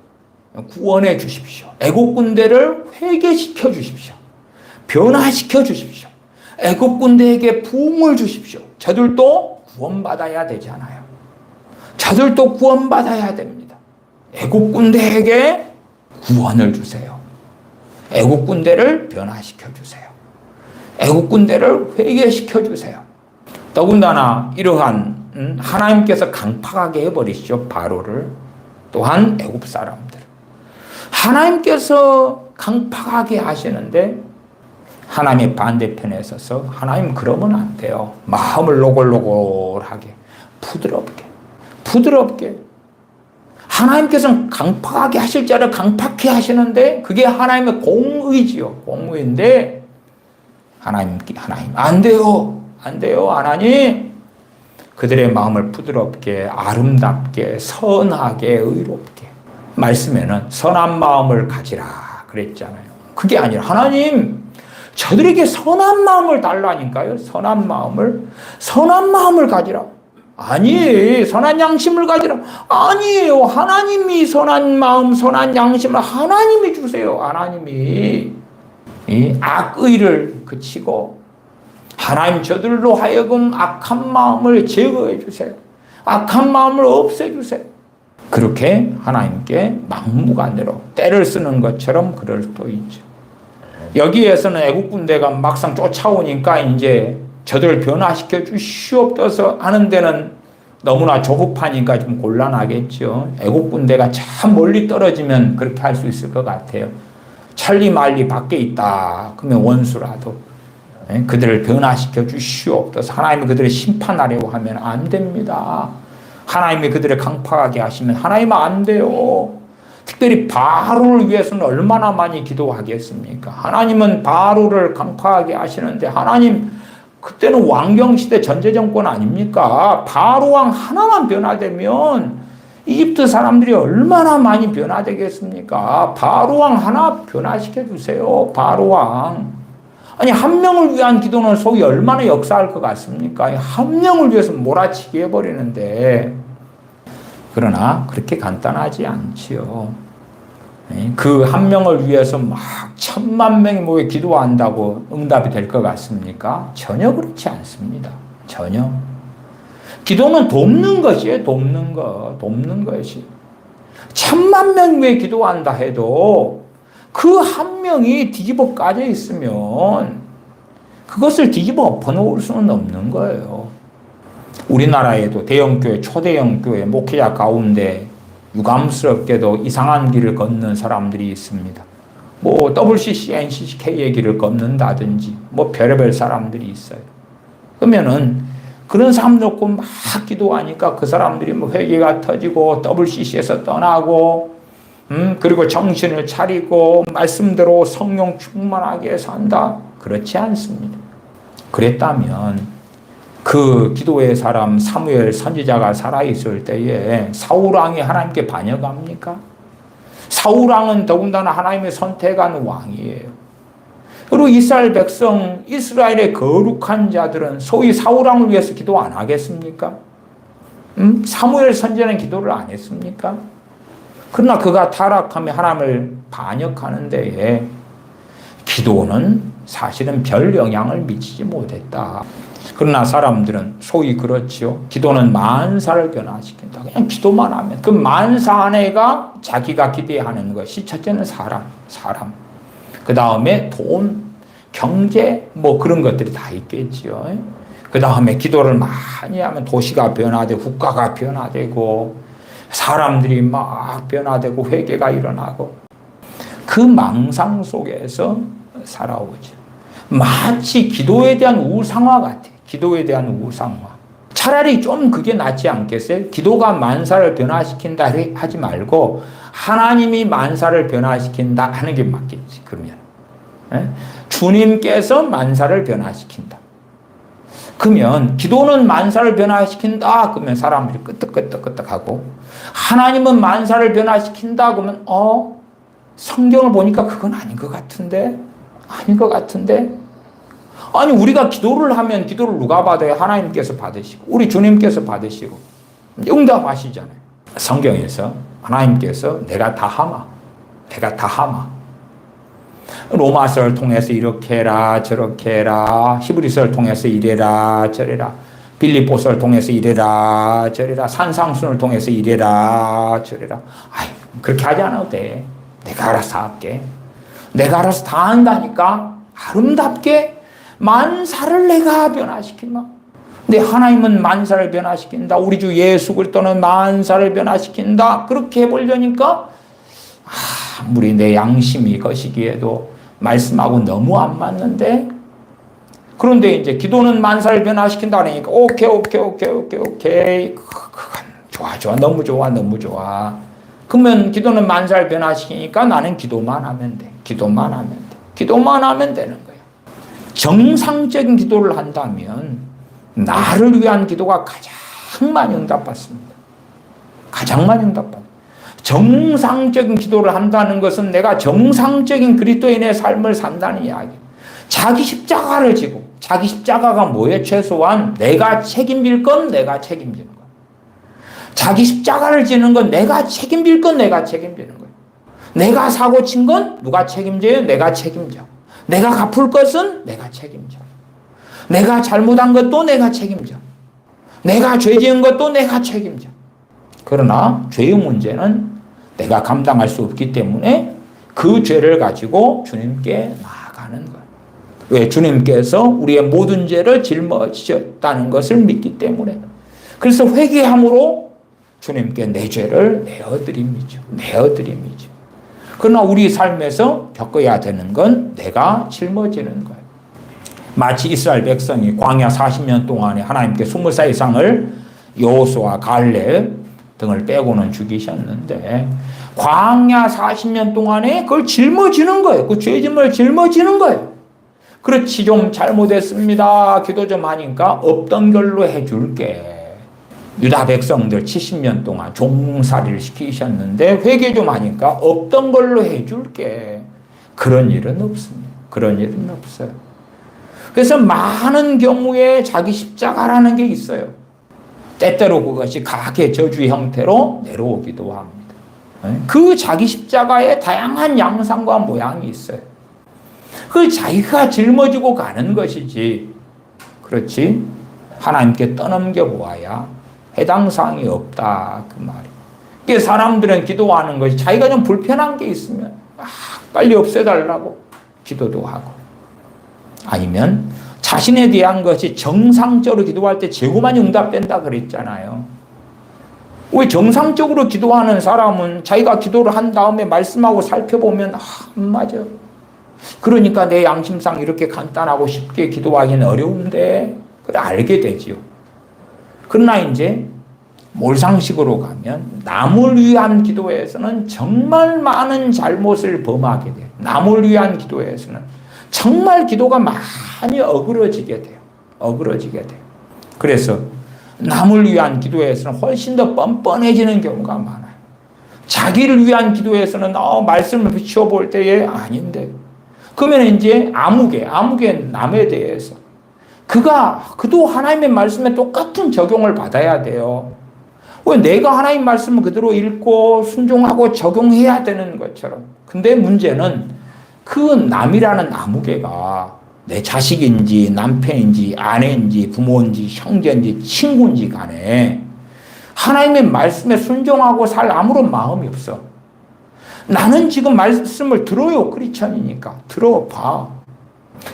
구원해 주십시오. 애굽 군대를 회개시켜 주십시오. 변화시켜 주십시오. 애굽 군대에게 부흥을 주십시오. 저들도 구원받아야 되잖아요. 저들도 구원받아야 됩니다. 애굽 군대에게 구원을 주세요. 애국 군대를 변화시켜 주세요. 애국 군대를 회개시켜 주세요. 더군다나 이러한 하나님께서 강팍하게 해버리시죠. 바로를. 또한 애국 사람들. 하나님께서 강팍하게 하시는데 하나님의 반대편에 서서 하나님 그러면 안 돼요. 마음을 노골노골하게 부드럽게 하나님께서는 강팍하게 하실 자를 강팍히 하시는데 그게 하나님의 공의지요. 공의인데 하나님 안 돼요. 안 돼요. 하나님. 그들의 마음을 부드럽게 아름답게 선하게 의롭게 말씀에는 선한 마음을 가지라 그랬잖아요. 그게 아니라 하나님 저들에게 선한 마음을 달라니까요. 선한 마음을 가지라. 아니, 선한 양심을 가지라. 아니에요. 하나님이 선한 마음, 선한 양심을 하나님이 주세요. 하나님이 이 악의를 그치고 하나님 저들로 하여금 악한 마음을 제거해 주세요. 악한 마음을 없애 주세요. 그렇게 하나님께 막무가내로 때를 쓰는 것처럼 그럴 수도 있죠. 여기에서는 애국 군대가 막상 쫓아오니까 이제 저들 변화시켜 주시옵소서 하는 데는 너무나 조급하니까 좀 곤란하겠죠. 애국 군대가 참 멀리 떨어지면 그렇게 할 수 있을 것 같아요. 천리 만리 밖에 있다. 그러면 원수라도 그들을 변화시켜 주시옵소서. 하나님이 그들을 심판하려고 하면 안 됩니다. 하나님이 그들을 강팍하게 하시면 하나님은 안 돼요. 특별히 바로를 위해서는 얼마나 많이 기도하겠습니까? 하나님은 바로를 강팍하게 하시는데 하나님 그때는 왕경시대 전제정권 아닙니까? 바로왕 하나만 변화되면 이집트 사람들이 얼마나 많이 변화되겠습니까? 바로왕 하나 변화시켜 주세요. 바로왕. 아니 한 명을 위한 기도는 소위 얼마나 역사할 것 같습니까? 한 명을 위해서 몰아치기 해버리는데 그러나 그렇게 간단하지 않지요. 그 한 명을 위해서 막 10,000,000명이 모여 기도한다고 응답이 될 것 같습니까? 전혀 그렇지 않습니다. 전혀. 기도는 돕는 것이에요. 돕는 것이. 10,000,000명 위해 기도한다 해도 그 한 명이 뒤집어 까져 있으면 그것을 뒤집어 엎어놓을 수는 없는 거예요. 우리나라에도 대형교회, 초대형교회 목회자 가운데 유감스럽게도 이상한 길을 걷는 사람들이 있습니다. 뭐 WCC, NCCK의 길을 걷는다든지 뭐 별의별 사람들이 있어요. 그러면은 그런 사람 놓고 막 기도하니까 그 사람들이 뭐 회개가 터지고 WCC에서 떠나고 그리고 정신을 차리고 말씀대로 성령 충만하게 산다. 그렇지 않습니다. 그랬다면 그 기도의 사람 사무엘 선지자가 살아있을 때에 사울왕이 하나님께 반역합니까? 사울왕은 더군다나 하나님의 선택한 왕이에요. 그리고 이스라엘 백성, 이스라엘의 거룩한 자들은 소위 사울왕을 위해서 기도 안 하겠습니까? 사무엘 선지자는 기도를 안 했습니까? 그러나 그가 타락하며 하나님을 반역하는 데에 기도는 사실은 별 영향을 미치지 못했다. 그러나 사람들은 소위 그렇지요. 기도는 만사를 변화시킨다. 그냥 기도만 하면 그 만사 안에가 자기가 기대하는 것이 첫째는 사람. 그 다음에 돈, 경제 뭐 그런 것들이 다 있겠지요. 그 다음에 기도를 많이 하면 도시가 변화되고 국가가 변화되고 사람들이 막 변화되고 회개가 일어나고 그 망상 속에서 살아오죠. 마치 기도에 대한 우상화 같아요. 기도에 대한 우상화. 차라리 좀 그게 낫지 않겠어요? 기도가 만사를 변화시킨다 하지 말고 하나님이 만사를 변화시킨다 하는 게 맞겠지. 그러면 주님께서 만사를 변화시킨다. 그러면 기도는 만사를 변화시킨다. 그러면 사람들이 끄떡끄떡하고 하나님은 만사를 변화시킨다. 그러면 성경을 보니까 그건 아닌 것 같은데. 아니 우리가 기도를 하면 기도를 누가 받아요? 하나님께서 받으시고 우리 주님께서 받으시고 응답하시잖아요. 성경에서 하나님께서 내가 다 하마 로마서를 통해서 이렇게 해라 저렇게 해라 히브리서를 통해서 이래라 저래라 빌립보서를 통해서 이래라 저래라 산상순을 통해서 이래라 저래라 그렇게 하지 않아도 돼. 내가 알아서 할게. 내가 알아서 다 한다니까. 아름답게 만사를 내가 변화시킨다. 근데 하나님은 만사를 변화시킨다. 우리 주 예수 그리스도는 만사를 변화시킨다. 그렇게 해보려니까 아무리 내 양심이 것이기에도 말씀하고 너무 안 맞는데. 그런데 이제 기도는 만사를 변화시킨다 그러니까 오케이. 그건 좋아. 너무 좋아. 그러면 기도는 만살 변화시키니까 나는 기도만 하면 돼. 기도만 하면 돼. 기도만 하면 되는 거야. 정상적인 기도를 한다면 나를 위한 기도가 가장 많이 응답받습니다. 가장 많이 응답받습니다. 정상적인 기도를 한다는 것은 내가 정상적인 그리스도인의 삶을 산다는 이야기예요. 자기 십자가를 지고, 자기 십자가가 뭐예요? 최소한 내가 책임질 건 내가 책임지는 거예요. 자기 십자가를 지는 건 내가 책임질 건 내가 책임지는 거예요. 내가 사고 친 건 누가 책임져요? 내가 책임져. 내가 갚을 것은 내가 책임져. 내가 잘못한 것도 내가 책임져. 내가 죄 지은 것도 내가 책임져. 그러나 죄의 문제는 내가 감당할 수 없기 때문에 그 죄를 가지고 주님께 나아가는 거예요. 왜? 주님께서 우리의 모든 죄를 짊어지셨다는 것을 믿기 때문에. 그래서 회개함으로 주님께 내 죄를 내어드림이죠. 내어드림이죠. 그러나 우리 삶에서 겪어야 되는 건 내가 짊어지는 거예요. 마치 이스라엘 백성이 광야 40년 동안에 하나님께 20살 이상을 여호수아, 갈렙 등을 빼고는 죽이셨는데 광야 40년 동안에 그걸 짊어지는 거예요. 그 죄짐을 짊어지는 거예요. 그렇지, 좀 잘못했습니다. 기도 좀 하니까 없던 걸로 해줄게. 유다 백성들 70년 동안 종살이를 시키셨는데 회개 좀 하니까 없던 걸로 해줄게. 그런 일은 없습니다. 그런 일은 없어요. 그래서 많은 경우에 자기 십자가라는 게 있어요. 때때로 그것이 각의 저주의 형태로 내려오기도 합니다. 그 자기 십자가에 다양한 양상과 모양이 있어요. 그걸 자기가 짊어지고 가는 것이지, 그렇지? 하나님께 떠넘겨 보아야 해당 사항이 없다, 그 말이에요. 그러니까 사람들은 기도하는 것이 자기가 좀 불편한 게 있으면 빨리 없애달라고 기도도 하고, 아니면 자신에 대한 것이 정상적으로 기도할 때 제고만 응답된다 그랬잖아요. 왜? 정상적으로 기도하는 사람은 자기가 기도를 한 다음에 말씀하고 살펴보면 맞아. 그러니까 내 양심상 이렇게 간단하고 쉽게 기도하기는 어려운데, 그래 알게 되지요. 그러나 이제 몰상식으로 가면 남을 위한 기도에서는 정말 많은 잘못을 범하게 돼요. 남을 위한 기도에서는 정말 기도가 많이 어그러지게 돼요. 어그러지게 돼요. 그래서 남을 위한 기도에서는 훨씬 더 뻔뻔해지는 경우가 많아요. 자기를 위한 기도에서는 말씀을 비춰볼 때에 아닌데, 그러면 이제 아무개 남에 대해서 그도 하나님의 말씀에 똑같은 적용을 받아야 돼요. 왜? 내가 하나님 말씀을 그대로 읽고 순종하고 적용해야 되는 것처럼. 근데 문제는 그 남이라는 아무개가 내 자식인지 남편인지 아내인지 부모인지 형제인지 친구인지 간에 하나님의 말씀에 순종하고 살 아무런 마음이 없어. 나는 지금 말씀을 들어요. 크리스천이니까 들어봐.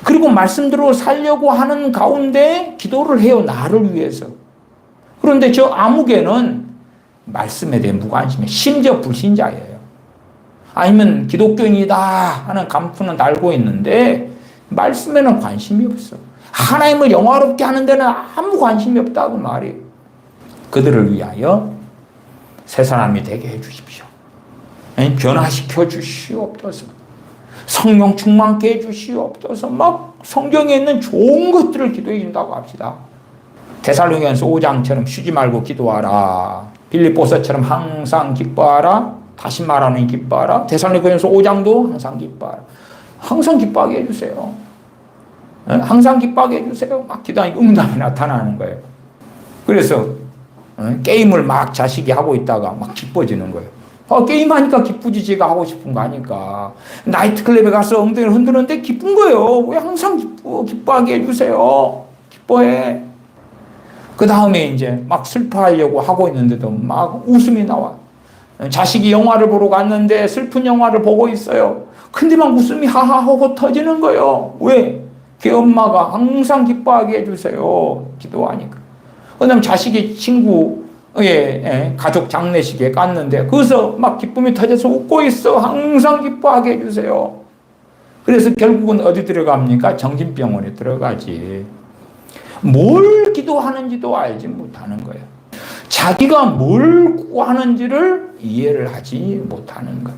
그리고 말씀대로 살려고 하는 가운데 기도를 해요. 나를 위해서. 그런데 저 아무개는 말씀에 대해 무관심해. 심지어 불신자예요. 아니면 기독교인이다 하는 감투는 달고 있는데 말씀에는 관심이 없어. 하나님을 영화롭게 하는 데는 아무 관심이 없다고 말이에요. 그들을 위하여 새 사람이 되게 해주십시오. 변화시켜 주시옵소서. 성령 충만케 해주시옵소서. 막 성경에 있는 좋은 것들을 기도해 준다고 합시다. 데살로니가서 5장처럼 쉬지 말고 기도하라. 빌립보서처럼 항상 기뻐하라. 다시 말하는 기뻐하라. 데살로니가서 5장도 항상 기뻐하라. 항상 기뻐하게 해주세요. 항상 기뻐하게 해주세요. 막 기도하니까 응답이 나타나는 거예요. 그래서 게임을 막 자식이 하고 있다가 막 기뻐지는 거예요. 게임하니까 기쁘지. 제가 하고 싶은 거 하니까. 나이트클럽에 가서 엉덩이를 흔드는데 기쁜 거예요. 왜? 항상 기뻐하게 해주세요. 기뻐해. 그 다음에 이제 막 슬퍼하려고 하고 있는데도 막 웃음이 나와. 자식이 영화를 보러 갔는데 슬픈 영화를 보고 있어요. 근데 막 웃음이 하하하고 터지는 거예요. 왜? 걔 엄마가 항상 기뻐하게 해주세요. 기도하니까. 그다음 자식이 친구의 가족 장례식에 갔는데 거기서 막 기쁨이 터져서 웃고 있어. 항상 기뻐하게 해주세요. 그래서 결국은 어디 들어갑니까? 정신병원에 들어가지. 뭘 기도하는지도 알지 못하는 거예요. 자기가 뭘 구하는지를 이해를 하지 못하는 것.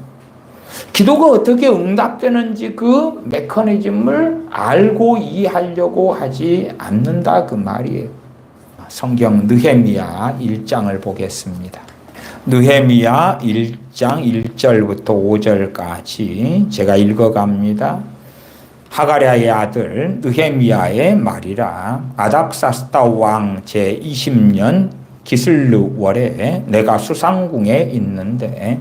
기도가 어떻게 응답되는지 그 메커니즘을 알고 이해하려고 하지 않는다 그 말이에요. 성경 느헤미야 1장을 보겠습니다. 느헤미야 1장 1절부터 5절까지 제가 읽어갑니다. 하가랴의 아들 느헤미야의 말이라. 아닥사스다 왕 제20년 기슬르 월에 내가 수상궁에 있는데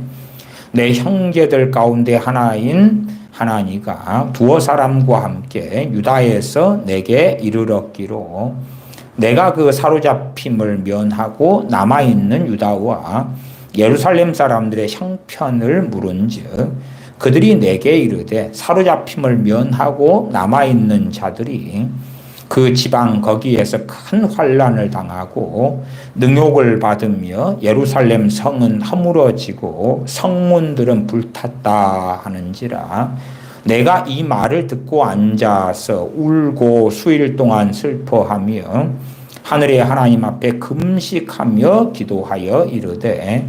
내 형제들 가운데 하나인 하나니가 두어 사람과 함께 유다에서 내게 이르렀기로 내가 그 사로잡힘을 면하고 남아있는 유다와 예루살렘 사람들의 형편을 물은즉 그들이 내게 이르되 사로잡힘을 면하고 남아있는 자들이 그 지방 거기에서 큰 환난을 당하고 능욕을 받으며 예루살렘 성은 허물어지고 성문들은 불탔다 하는지라. 내가 이 말을 듣고 앉아서 울고 수일 동안 슬퍼하며 하늘의 하나님 앞에 금식하며 기도하여 이르되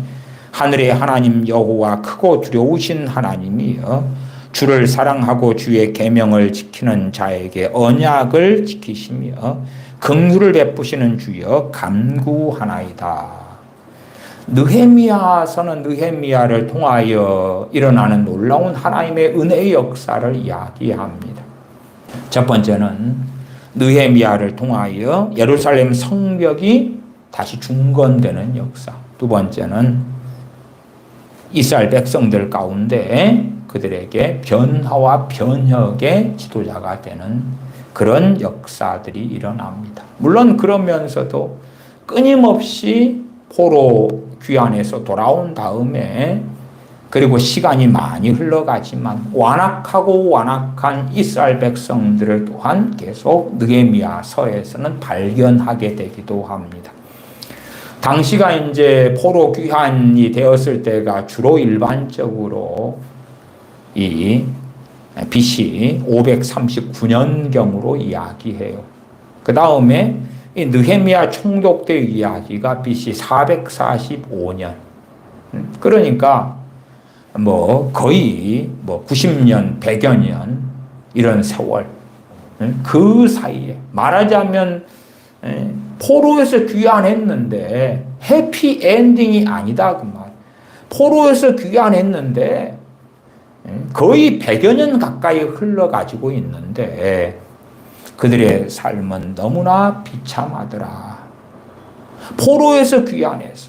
하늘의 하나님 여호와 크고 두려우신 하나님이여 주를 사랑하고 주의 계명을 지키는 자에게 언약을 지키시며 긍휼을 베푸시는 주여 간구하나이다. 느헤미야서는 느헤미야를 통하여 일어나는 놀라운 하나님의 은혜의 역사를 이야기합니다. 첫 번째는 느헤미야를 통하여 예루살렘 성벽이 다시 중건되는 역사. 두 번째는 이스라엘 백성들 가운데 그들에게 변화와 변혁의 지도자가 되는 그런 역사들이 일어납니다. 물론 그러면서도 끊임없이 포로 귀환에서 돌아온 다음에 그리고 시간이 많이 흘러가지만 완악하고 완악한 이스라엘 백성들을 또한 계속 느헤미야서에서는 발견하게 되기도 합니다. 당시가 이제 포로 귀환이 되었을 때가 주로 일반적으로 이 BC 539년경으로 이야기해요. 그 다음에 이 느헤미야 총독대 이야기가 BC 445년. 그러니까 거의 90년, 100여 년 이런 세월. 그 사이에 말하자면 포로에서 귀환했는데 해피 엔딩이 아니다 그 말. 포로에서 귀환했는데 거의 100여 년 가까이 흘러가지고 있는데 그들의 삶은 너무나 비참하더라. 포로에서 귀환해서.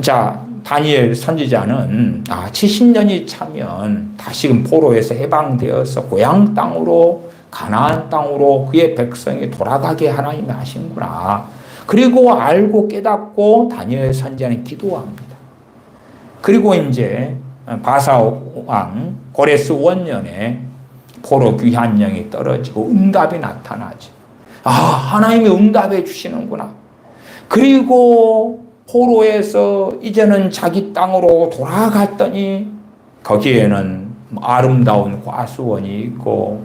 자, 다니엘 선지자는 70년이 차면 다시금 포로에서 해방되어서 고향 땅으로 가나안 땅으로 그의 백성이 돌아가게 하나님이 하신구나. 그리고 알고 깨닫고 다니엘 선지자는 기도합니다. 그리고 이제 바사 왕 고레스 원년에 포로 귀환령이 떨어지고 응답이 나타나죠. 하나님이 응답해 주시는구나. 그리고 포로에서 이제는 자기 땅으로 돌아갔더니 거기에는 아름다운 과수원이 있고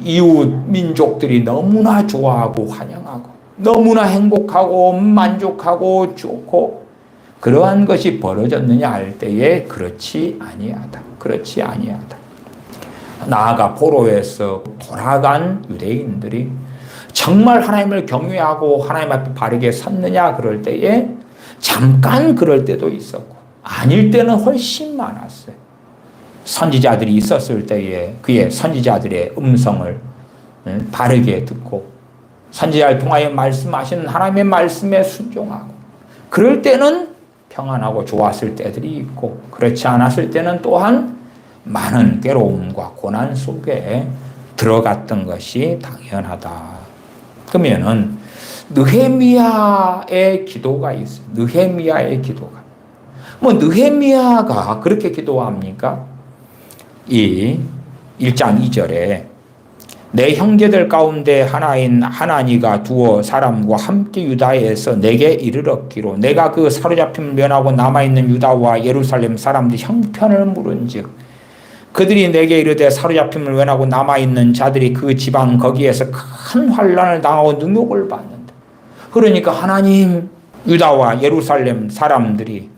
이웃 민족들이 너무나 좋아하고 환영하고 너무나 행복하고 만족하고 좋고 그러한 것이 벌어졌느냐 할 때에 그렇지 아니하다. 그렇지 아니하다. 나아가 포로에서 돌아간 유대인들이 정말 하나님을 경외하고 하나님 앞에 바르게 섰느냐 그럴 때에 잠깐 그럴 때도 있었고 아닐 때는 훨씬 많았어요. 선지자들이 있었을 때에 그의 선지자들의 음성을 바르게 듣고 선지자를 통하여 말씀하시는 하나님의 말씀에 순종하고 그럴 때는 평안하고 좋았을 때들이 있고 그렇지 않았을 때는 또한 많은 괴로움과 고난 속에 들어갔던 것이 당연하다. 그러면은 느헤미야의 기도가 있어요. 느헤미야의 기도가. 느헤미야가 그렇게 기도합니까? 이 1장 2절에 내 형제들 가운데 하나인 하나니가 두어 사람과 함께 유다에서 내게 이르렀기로 내가 그 사로잡힘을 면하고 남아있는 유다와 예루살렘 사람들 형편을 물은즉 그들이 내게 이르되 사로잡힘을 면하고 남아있는 자들이 그 지방 거기에서 큰 환난을 당하고 능욕을 받는다. 그러니까 하나님 유다와 예루살렘 사람들이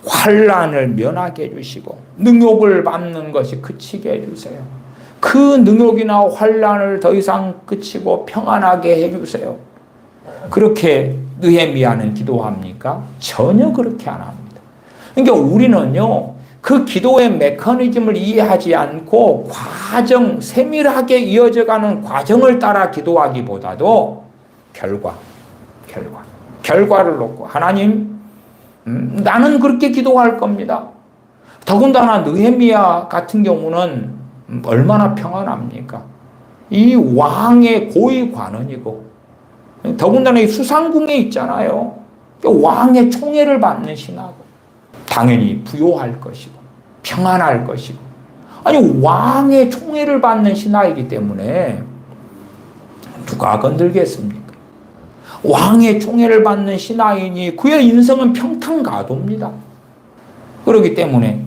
환난을 면하게 해주시고 능욕을 받는 것이 그치게 해주세요. 그 능욕이나 환난을 더 이상 그치고 평안하게 해주세요. 그렇게 느헤미야는 기도합니까? 전혀 그렇게 안 합니다. 그러니까 우리는요, 그 기도의 메커니즘을 이해하지 않고 세밀하게 이어져가는 과정을 따라 기도하기보다도 결과를 놓고 하나님, 나는 그렇게 기도할 겁니다. 더군다나 느헤미야 같은 경우는 얼마나 평안합니까? 이 왕의 고위 관원이고 더군다나 이 수상궁에 있잖아요. 왕의 총애를 받는 신하고 당연히 부요할 것이고 평안할 것이고, 아니 왕의 총애를 받는 신하이기 때문에 누가 건들겠습니까? 왕의 총애를 받는 신하이니 그의 인생은 평탄가도입니다. 그렇기 때문에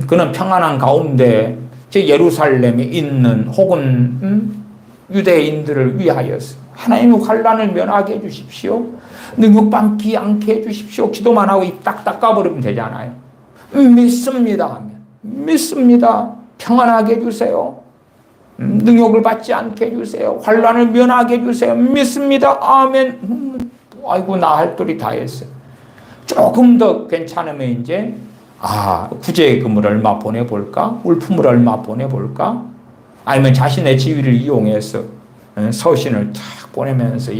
그는 평안한 가운데 예루살렘에 있는 혹은 유대인들을 위하여서 하나님의 환난을 면하게 해주십시오. 능욕받지 않게 해주십시오. 기도만 하고 입 딱 닦아버리면 되잖아요. 믿습니다. 믿습니다. 평안하게 해주세요. 능욕을 받지 않게 해주세요. 환난을 면하게 해주세요. 믿습니다. 아멘. 아이고 나 할 도리 다 했어요. 조금 더 괜찮으면 이제 구제금을 얼마 보내볼까? 물품을 얼마 보내볼까? 아니면 자신의 지위를 이용해서 서신을 탁 보내면서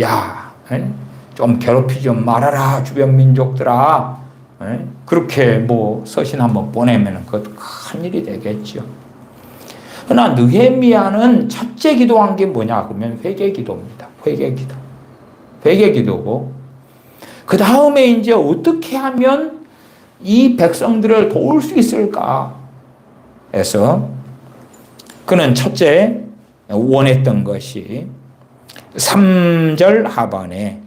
좀 괴롭히지 좀 말아라 주변 민족들아, 그렇게 뭐 서신 한번 보내면 그것도 큰일이 되겠죠. 그러나 느헤미야는 첫째 기도한 게 뭐냐 그러면 회개기도입니다. 회개기도고 그 다음에 이제 어떻게 하면 이 백성들을 도울 수 있을까 해서 그는 첫째 원했던 것이 3절 하반에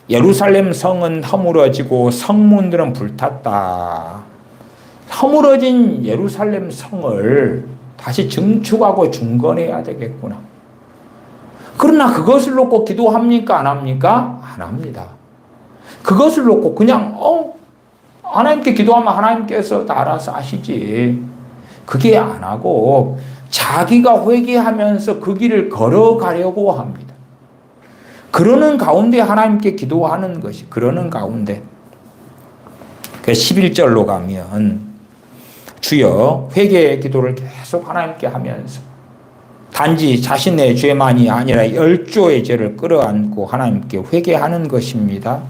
예루살렘 성은 허물어지고 성문들은 불탔다. 허물어진 예루살렘 성을 다시 증축하고 중건해야 되겠구나. 그러나 그것을 놓고 기도합니까? 안 합니까? 안 합니다. 그것을 놓고 그냥 하나님께 기도하면 하나님께서 다 알아서 하시지. 그게 안 하고 자기가 회개하면서 그 길을 걸어가려고 합니다. 그러는 가운데 하나님께 기도하는 것이, 그러는 가운데 11절로 가면 주여 회개의 기도를 계속 하나님께 하면서 단지 자신의 죄만이 아니라 10조의 죄를 끌어안고 하나님께 회개하는 것입니다.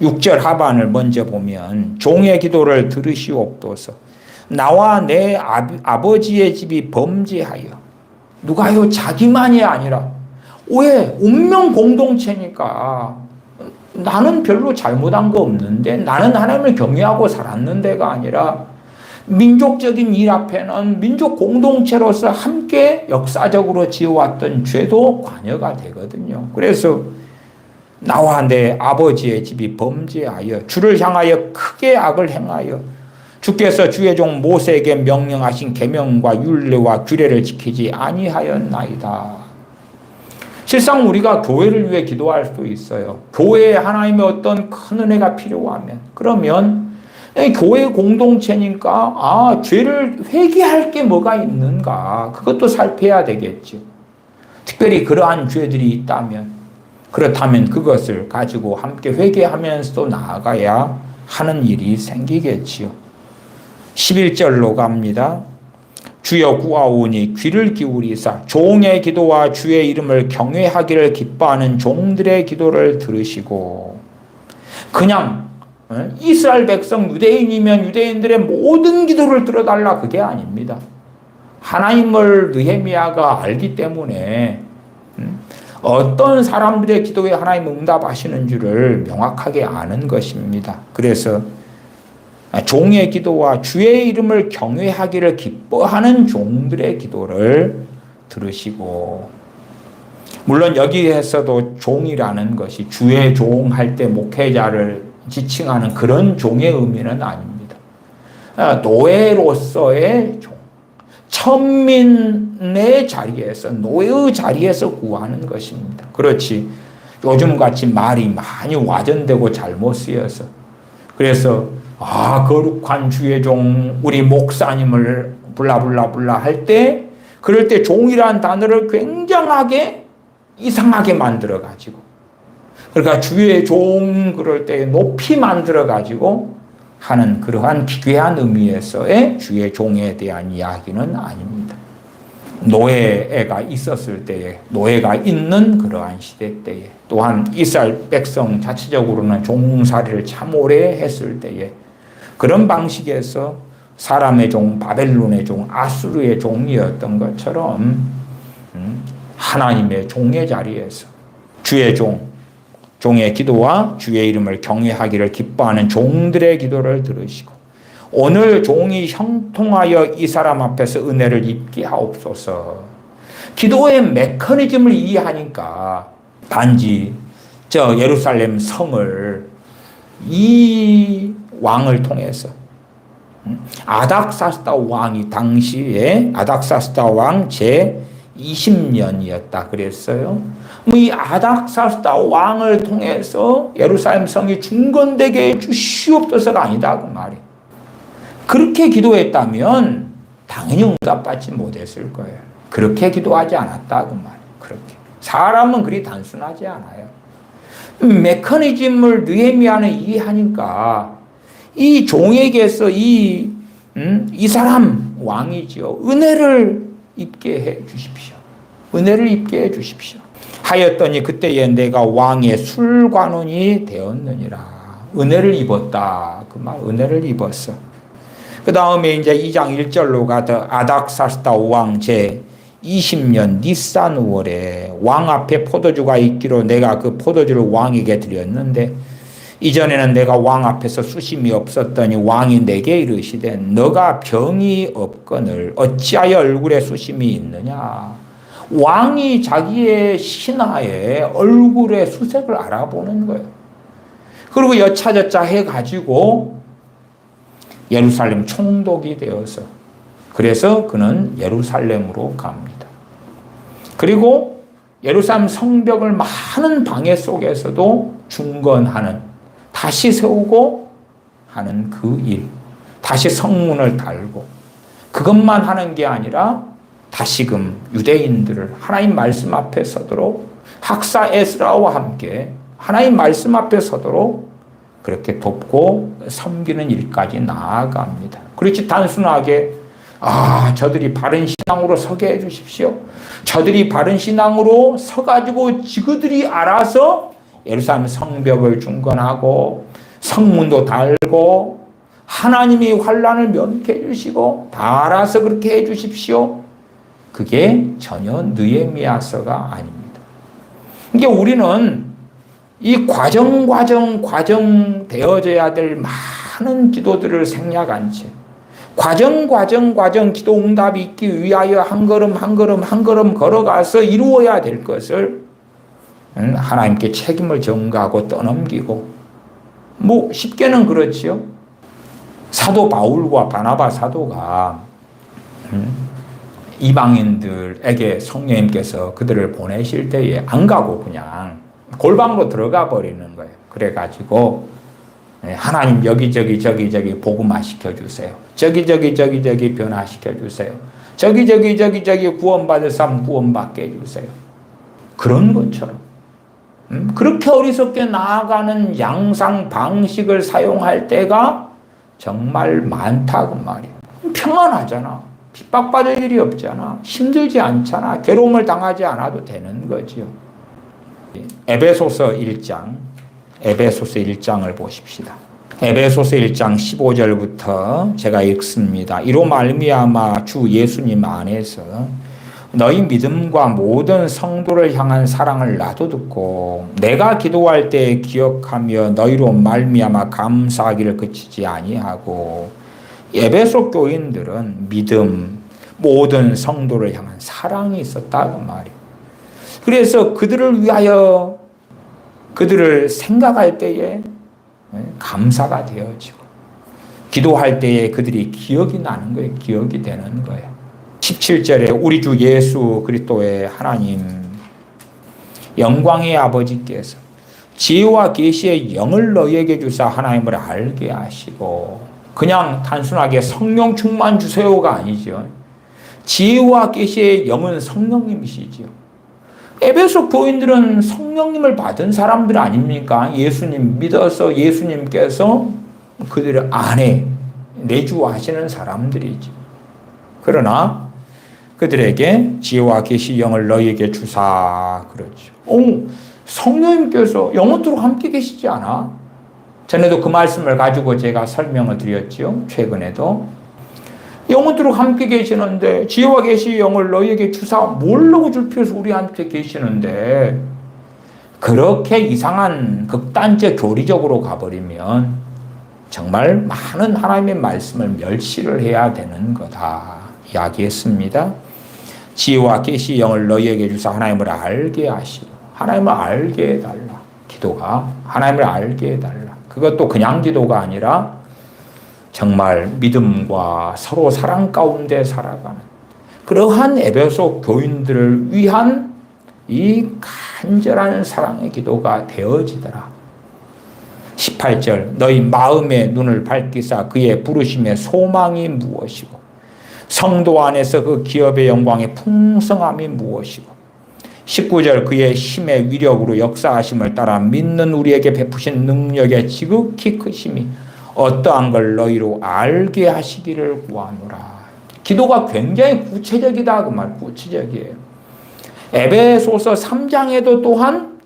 6절 하반을 먼저 보면 종의 기도를 들으시옵소서. 나와 내 아버지의 집이 범죄하여. 누가요? 자기만이 아니라. 왜? 운명 공동체니까. 나는 별로 잘못한 거 없는데, 나는 하나님을 경외하고 살았는데가 아니라 민족적인 일 앞에는 민족 공동체로서 함께 역사적으로 지어왔던 죄도 관여가 되거든요. 그래서 나와 내 아버지의 집이 범죄하여 주를 향하여 크게 악을 행하여 주께서 주의 종 모세에게 명령하신 계명과 율례와 규례를 지키지 아니하였나이다. 실상 우리가 교회를 위해 기도할 수도 있어요. 교회에 하나님의 어떤 큰 은혜가 필요하면, 그러면 교회 공동체니까 죄를 회개할 게 뭐가 있는가, 그것도 살펴야 되겠죠. 특별히 그러한 죄들이 있다면, 그렇다면 그것을 가지고 함께 회개하면서도 나아가야 하는 일이 생기겠지요. 11절로 갑니다. 주여 구하오니 귀를 기울이사 종의 기도와 주의 이름을 경외하기를 기뻐하는 종들의 기도를 들으시고, 그냥 이스라엘 백성 유대인이면 유대인들의 모든 기도를 들어달라, 그게 아닙니다. 하나님을 느헤미야가 알기 때문에 어떤 사람들의 기도에 하나님 응답하시는 줄을 명확하게 아는 것입니다. 그래서 종의 기도와 주의 이름을 경외하기를 기뻐하는 종들의 기도를 들으시고, 물론 여기에서도 종이라는 것이 주의 종 할 때 목회자를 지칭하는 그런 종의 의미는 아닙니다. 노예로서의 종, 천민의 자리에서, 노예의 자리에서 구하는 것입니다. 그렇지 요즘같이 말이 많이 와전되고 잘못 쓰여서. 그래서 거룩한 주의 종 우리 목사님을 불라 할 때 그럴 때 종이라는 단어를 굉장하게 이상하게 만들어 가지고, 그러니까 주의 종 그럴 때 높이 만들어 가지고 하는 그러한 기괴한 의미에서의 주의 종에 대한 이야기는 아닙니다. 노예가 있었을 때에, 노예가 있는 그러한 시대 때에, 또한 이스라엘 백성 자체적으로는 종살이를 참 오래 했을 때에 그런 방식에서 사람의 종, 바벨론의 종, 아수르의 종이었던 것처럼 하나님의 종의 자리에서 주의 종의 기도와 주의 이름을 경외하기를 기뻐하는 종들의 기도를 들으시고, 오늘 종이 형통하여 이 사람 앞에서 은혜를 입게 하옵소서. 기도의 메커니즘을 이해하니까 단지 저 예루살렘 성을 이 왕을 통해서, 아닥사스다 왕이 당시에 아닥사스다 왕 제 20년이었다 그랬어요. 이 아닥사스다 왕을 통해서 예루살렘 성이 중건되게 해주시옵소서가 아니다 그 말이에요. 그렇게 기도했다면 당연히 응답받지 못했을 거예요. 그렇게 기도하지 않았다 그 말이에요. 그렇게 사람은 그리 단순하지 않아요. 메커니즘을 느헤미야는 이해하니까 이 종에게서 이 사람 왕이지요. 은혜를 입게 해 주십시오. 은혜를 입게 해 주십시오. 하였더니 그때에 내가 왕의 술관원이 되었느니라. 은혜를 입었다. 그 말, 은혜를 입었어. 그 다음에 이제 2장 1절로 가서 아닥사스다 왕 제 20년 니산 5월에 왕 앞에 포도주가 있기로 내가 그 포도주를 왕에게 드렸는데, 이전에는 내가 왕 앞에서 수심이 없었더니 왕이 내게 이르시되 너가 병이 없거늘 어찌하여 얼굴에 수심이 있느냐. 왕이 자기의 신하의 얼굴의 수색을 알아보는 거예요. 그리고 여차저차 해가지고 예루살렘 총독이 되어서, 그래서 그는 예루살렘으로 갑니다. 그리고 예루살렘 성벽을 많은 방해 속에서도 중건하는, 다시 세우고 하는 그 일, 다시 성문을 달고, 그것만 하는 게 아니라 다시금 유대인들을 하나님 말씀 앞에 서도록, 학사 에스라와 함께 하나님 말씀 앞에 서도록 그렇게 돕고 섬기는 일까지 나아갑니다. 그렇지 단순하게 저들이 바른 신앙으로 서게 해주십시오. 저들이 바른 신앙으로 서가지고 지그들이 알아서 예루살렘 성벽을 중건하고 성문도 달고 하나님이 환난을 면케 해주시고 다 알아서 그렇게 해주십시오. 그게 전혀 느헤미야서가 아닙니다. 그러니까 우리는 이 과정 되어져야 될 많은 기도들을 생략한 채 과정 기도 응답이 있기 위하여 한 걸음 걸어가서 이루어야 될 것을 하나님께 책임을 전가하고 떠넘기고, 쉽게는 그렇지요. 사도 바울과 바나바 사도가 이방인들에게 성령님께서 그들을 보내실 때에 안 가고 그냥 골방으로 들어가 버리는 거예요. 그래가지고 하나님 여기저기 복음화 시켜주세요. 저기 변화시켜주세요. 저기 구원받을 사람 구원받게 해주세요. 그런 것처럼 그렇게 어리석게 나아가는 양상 방식을 사용할 때가 정말 많다 그 말이에요. 평안하잖아. 핍박받을 일이 없잖아. 힘들지 않잖아. 괴로움을 당하지 않아도 되는 거지요. 에베소서 1장을 보십시다. 에베소서 1장 15절부터 제가 읽습니다. 이로 말미암아 주 예수님 안에서 너희 믿음과 모든 성도를 향한 사랑을 나도 듣고 내가 기도할 때 기억하며 너희로 말미암아 감사하기를 그치지 아니하고, 에베소 교인들은 믿음, 모든 성도를 향한 사랑이 있었다고 말이에요. 그래서 그들을 위하여 그들을 생각할 때에 감사가 되어지고, 기도할 때에 그들이 기억이 나는 거예요. 기억이 되는 거예요. 17절에 우리 주 예수 그리스도의 하나님, 영광의 아버지께서 지혜와 계시의 영을 너희에게 주사 하나님을 알게 하시고, 그냥 단순하게 성령 충만 주세요가 아니죠. 지혜와 계시의 영은 성령님이시죠. 에베소 교인들은 성령님을 받은 사람들 아닙니까? 예수님 믿어서 예수님께서 그들 안에 내주하시는 사람들이죠. 그러나 그들에게 지혜와 계시 영을 너희에게 주사 그러죠. 성령님께서 영원토록 함께 계시지 않아? 전에도 그 말씀을 가지고 제가 설명을 드렸죠. 최근에도. 영원토록 함께 계시는데 지혜와 계시 영을 너희에게 주사 모르고 줄 필요서 우리한테 계시는데, 그렇게 이상한 극단적 교리적으로 가버리면 정말 많은 하나님의 말씀을 멸시를 해야 되는 거다 이야기했습니다. 지혜와 계시 영을 너희에게 주사 하나님을 알게 하시고, 하나님을 알게 해달라. 기도가 하나님을 알게 해달라. 그것도 그냥 기도가 아니라 정말 믿음과 서로 사랑 가운데 살아가는 그러한 에베소 교인들을 위한 이 간절한 사랑의 기도가 되어지더라. 18절 너희 마음의 눈을 밝히사 그의 부르심의 소망이 무엇이고 성도 안에서 그 기업의 영광의 풍성함이 무엇이고 19절 그의 힘의 위력으로 역사하심을 따라 믿는 우리에게 베푸신 능력의 지극히 크심이 어떠한 걸 너희로 알게 하시기를 구하노라. 기도가 굉장히 구체적이다 그 말, 구체적이에요. 에베소서 3장에도 또한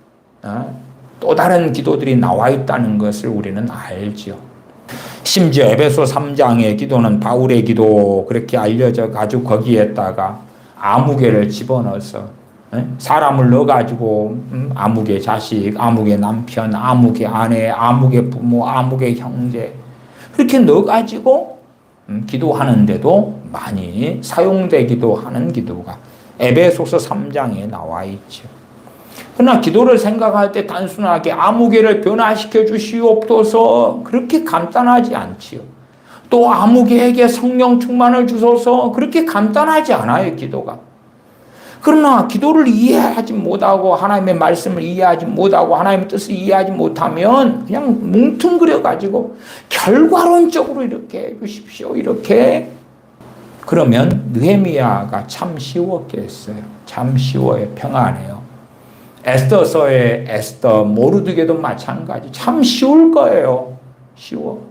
또 다른 기도들이 나와 있다는 것을 우리는 알죠. 심지어 에베소 3장의 기도는 바울의 기도 그렇게 알려져 가지고 거기에다가 아무개를 집어넣어서 사람을 넣어가지고 아무개 자식, 아무개 남편, 아무개 아내, 아무개 부모, 아무개 형제 그렇게 넣어가지고 기도하는데도 많이 사용되기도 하는 기도가 에베소서 3장에 나와 있죠. 그러나 기도를 생각할 때 단순하게 아무개를 변화시켜 주시옵소서 그렇게 간단하지 않지요. 또 아무개에게 성령 충만을 주소서 그렇게 간단하지 않아요, 기도가. 그러나 기도를 이해하지 못하고 하나님의 말씀을 이해하지 못하고 하나님의 뜻을 이해하지 못하면 그냥 뭉뚱그려가지고 결과론적으로 이렇게 해주십시오. 이렇게 그러면 느헤미야가 참 쉬웠겠어요. 참 쉬워요. 평안해요. 에스더서의 에스더 모르드게도 마찬가지. 참 쉬울 거예요. 쉬워.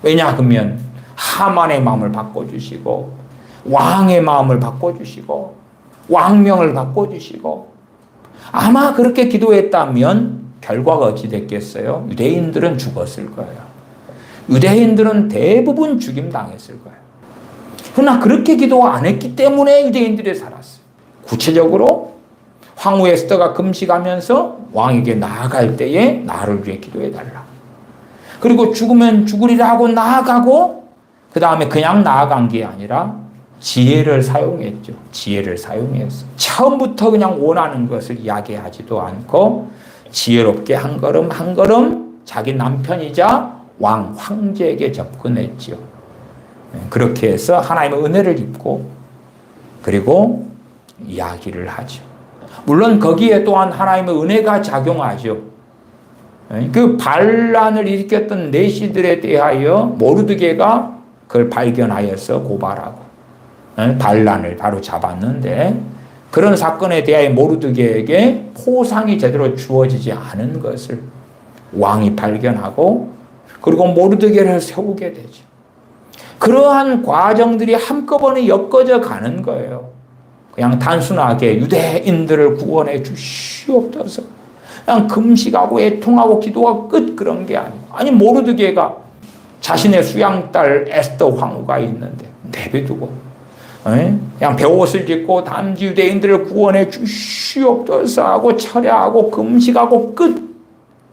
왜냐 그러면 하만의 마음을 바꿔주시고 왕의 마음을 바꿔주시고 왕명을 바꿔주시고 아마 그렇게 기도했다면 결과가 어찌 됐겠어요? 유대인들은 죽었을 거예요. 유대인들은 대부분 죽임당했을 거예요. 그러나 그렇게 기도 안 했기 때문에 유대인들이 살았어요. 구체적으로 황후 에스더가 금식하면서 왕에게 나아갈 때에 나를 위해 기도해달라. 그리고 죽으면 죽으리라 하고 나아가고 그 다음에 그냥 나아간 게 아니라 지혜를 사용했죠. 지혜를 사용했어. 처음부터 그냥 원하는 것을 이야기하지도 않고 지혜롭게 한 걸음 한 걸음 자기 남편이자 왕, 황제에게 접근했죠. 그렇게 해서 하나님의 은혜를 입고 그리고 이야기를 하죠. 물론 거기에 또한 하나님의 은혜가 작용하죠. 그 반란을 일으켰던 내시들에 대하여 모르드게가 그걸 발견하여서 고발하고 반란을 바로 잡았는데 그런 사건에 대하여 모르드게에게 포상이 제대로 주어지지 않은 것을 왕이 발견하고 그리고 모르드게를 세우게 되죠. 그러한 과정들이 한꺼번에 엮어져 가는 거예요. 그냥 단순하게 유대인들을 구원해 주시옵소서 그냥 금식하고 애통하고 기도하고 끝 그런 게 아니고 아니 모르드게가 자신의 수양딸 에스더 황후가 있는데 내비두고 그냥 베옷을 입고 단지 유대인들을 구원해 주시옵소서 하고 철야하고 금식하고 끝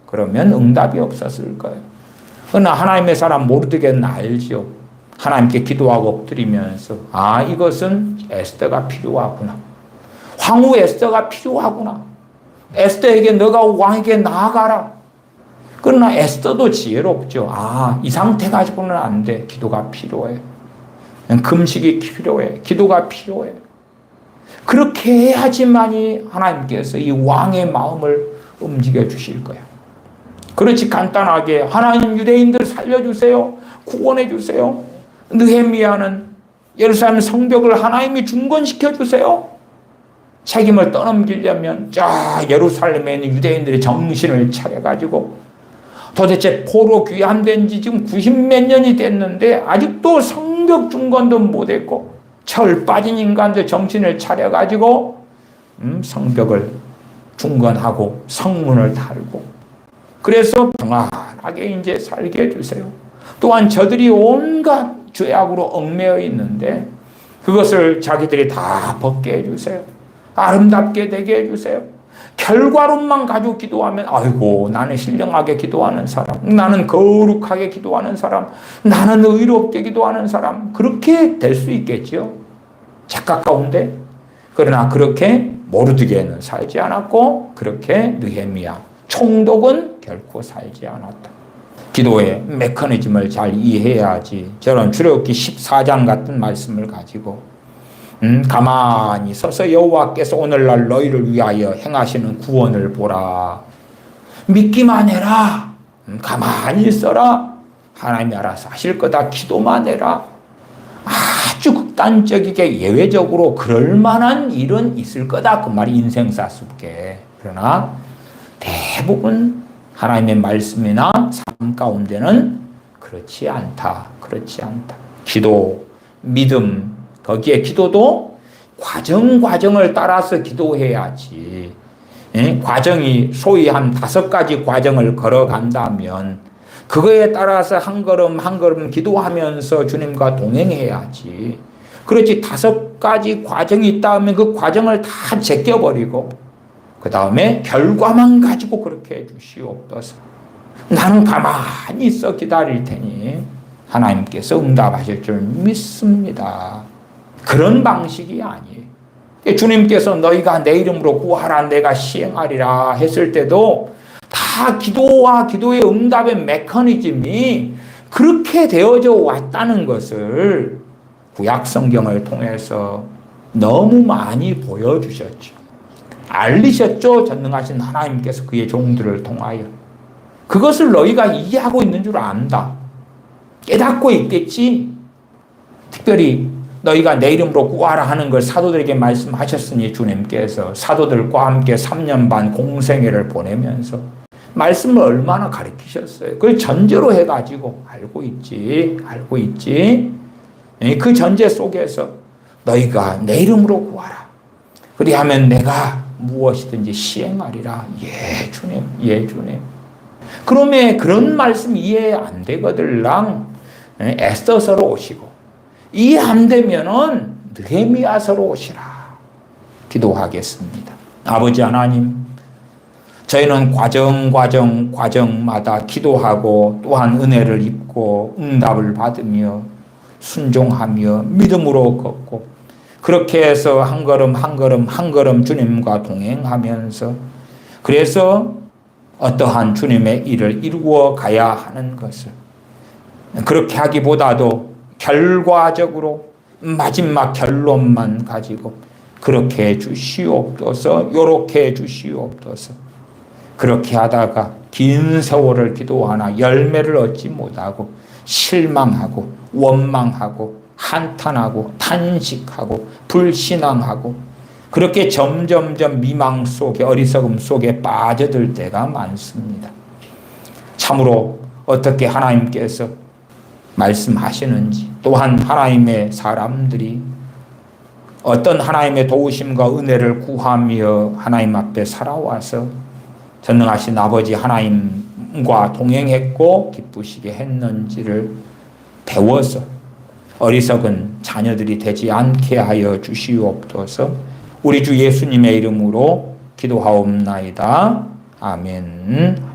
그러면 응답이 없었을 거예요. 그러나 하나님의 사람 모르드게는 알죠. 하나님께 기도하고 엎드리면서 아 이것은 에스더가 필요하구나. 황후 에스더가 필요하구나. 에스더에게 너가 왕에게 나아가라. 그러나 에스더도 지혜롭죠. 아, 이 상태 가지고는 안 돼. 기도가 필요해. 금식이 필요해. 기도가 필요해. 그렇게 해야지만이 하나님께서 이 왕의 마음을 움직여 주실 거야. 그렇지 간단하게 하나님 유대인들 살려주세요. 구원해 주세요. 느헤미야는 예루살렘 성벽을 하나님이 중건시켜 주세요. 책임을 떠넘기려면 예루살렘에 있는 유대인들이 정신을 차려가지고 도대체 포로 귀환된 지 지금 90몇 년이 됐는데 아직도 성벽 중건도 못했고 철 빠진 인간들 정신을 차려가지고 성벽을 중건하고 성문을 달고 그래서 평안하게 이제 살게 해주세요. 또한 저들이 온갖 죄악으로 얽매여 있는데 그것을 자기들이 다 벗게 해주세요. 아름답게 되게 해주세요. 결과론만 가지고 기도하면 아이고 나는 신령하게 기도하는 사람, 나는 거룩하게 기도하는 사람, 나는 의롭게 기도하는 사람 그렇게 될 수 있겠죠. 착각 가운데. 그러나 그렇게 모르드게는 살지 않았고 그렇게 느헤미야 총독은 결코 살지 않았다. 기도의 메커니즘을 잘 이해해야지 저런 출애굽기 14장 같은 말씀을 가지고 가만히 서서 여호와께서 오늘날 너희를 위하여 행하시는 구원을 보라. 믿기만 해라. 가만히 있어라. 하나님이 알아서 하실 거다. 기도만 해라. 아주 극단적이게 예외적으로 그럴 만한 일은 있을 거다. 그 말이 인생사 속에. 그러나 대부분 하나님의 말씀이나 삶 가운데는 그렇지 않다. 그렇지 않다. 기도, 믿음, 거기에 기도도 과정을 따라서 기도해야지. 과정이 소위 한 5가지 과정을 걸어간다면 그거에 따라서 한 걸음 한 걸음 기도하면서 주님과 동행해야지. 그렇지 5가지 과정이 있다 하면 그 과정을 다 제껴버리고 그 다음에 결과만 가지고 그렇게 해주시옵소서. 나는 가만히 있어 기다릴 테니 하나님께서 응답하실 줄 믿습니다. 그런 방식이 아니에요. 주님께서 너희가 내 이름으로 구하라 내가 시행하리라 했을 때도 다 기도와 기도의 응답의 메커니즘이 그렇게 되어져 왔다는 것을 구약 성경을 통해서 너무 많이 보여주셨죠. 알리셨죠. 전능하신 하나님께서 그의 종들을 통하여. 그것을 너희가 이해하고 있는 줄 안다. 깨닫고 있겠지. 특별히 너희가 내 이름으로 구하라 하는 걸 사도들에게 말씀하셨으니 주님께서 사도들과 함께 3년 반 공생애를 보내면서 말씀을 얼마나 가르치셨어요. 그걸 전제로 해가지고 알고 있지. 그 전제 속에서 너희가 내 이름으로 구하라. 그리하면 내가 무엇이든지 시행하리라. 예 주님. 그러면 그런 말씀 이해 안 되거들랑 에스더서로 오시고 이해 안 되면은 느헤미야서로 오시라. 기도하겠습니다. 아버지 하나님, 저희는 과정마다 기도하고 또한 은혜를 입고 응답을 받으며 순종하며 믿음으로 걷고 그렇게 해서 한 걸음 주님과 동행하면서 그래서 어떠한 주님의 일을 이루어 가야 하는 것을 그렇게 하기보다도 결과적으로 마지막 결론만 가지고 그렇게 해주시옵소서, 요렇게 해주시옵소서. 그렇게 하다가 긴 세월을 기도하나 열매를 얻지 못하고 실망하고 원망하고 한탄하고 탄식하고 불신앙하고 그렇게 점점점 미망 속에 어리석음 속에 빠져들 때가 많습니다. 참으로 어떻게 하나님께서 말씀하시는지 또한 하나님의 사람들이 어떤 하나님의 도우심과 은혜를 구하며 하나님 앞에 살아와서 전능하신 아버지 하나님과 동행했고 기쁘시게 했는지를 배워서 어리석은 자녀들이 되지 않게 하여 주시옵소서. 우리 주 예수님의 이름으로 기도하옵나이다. 아멘.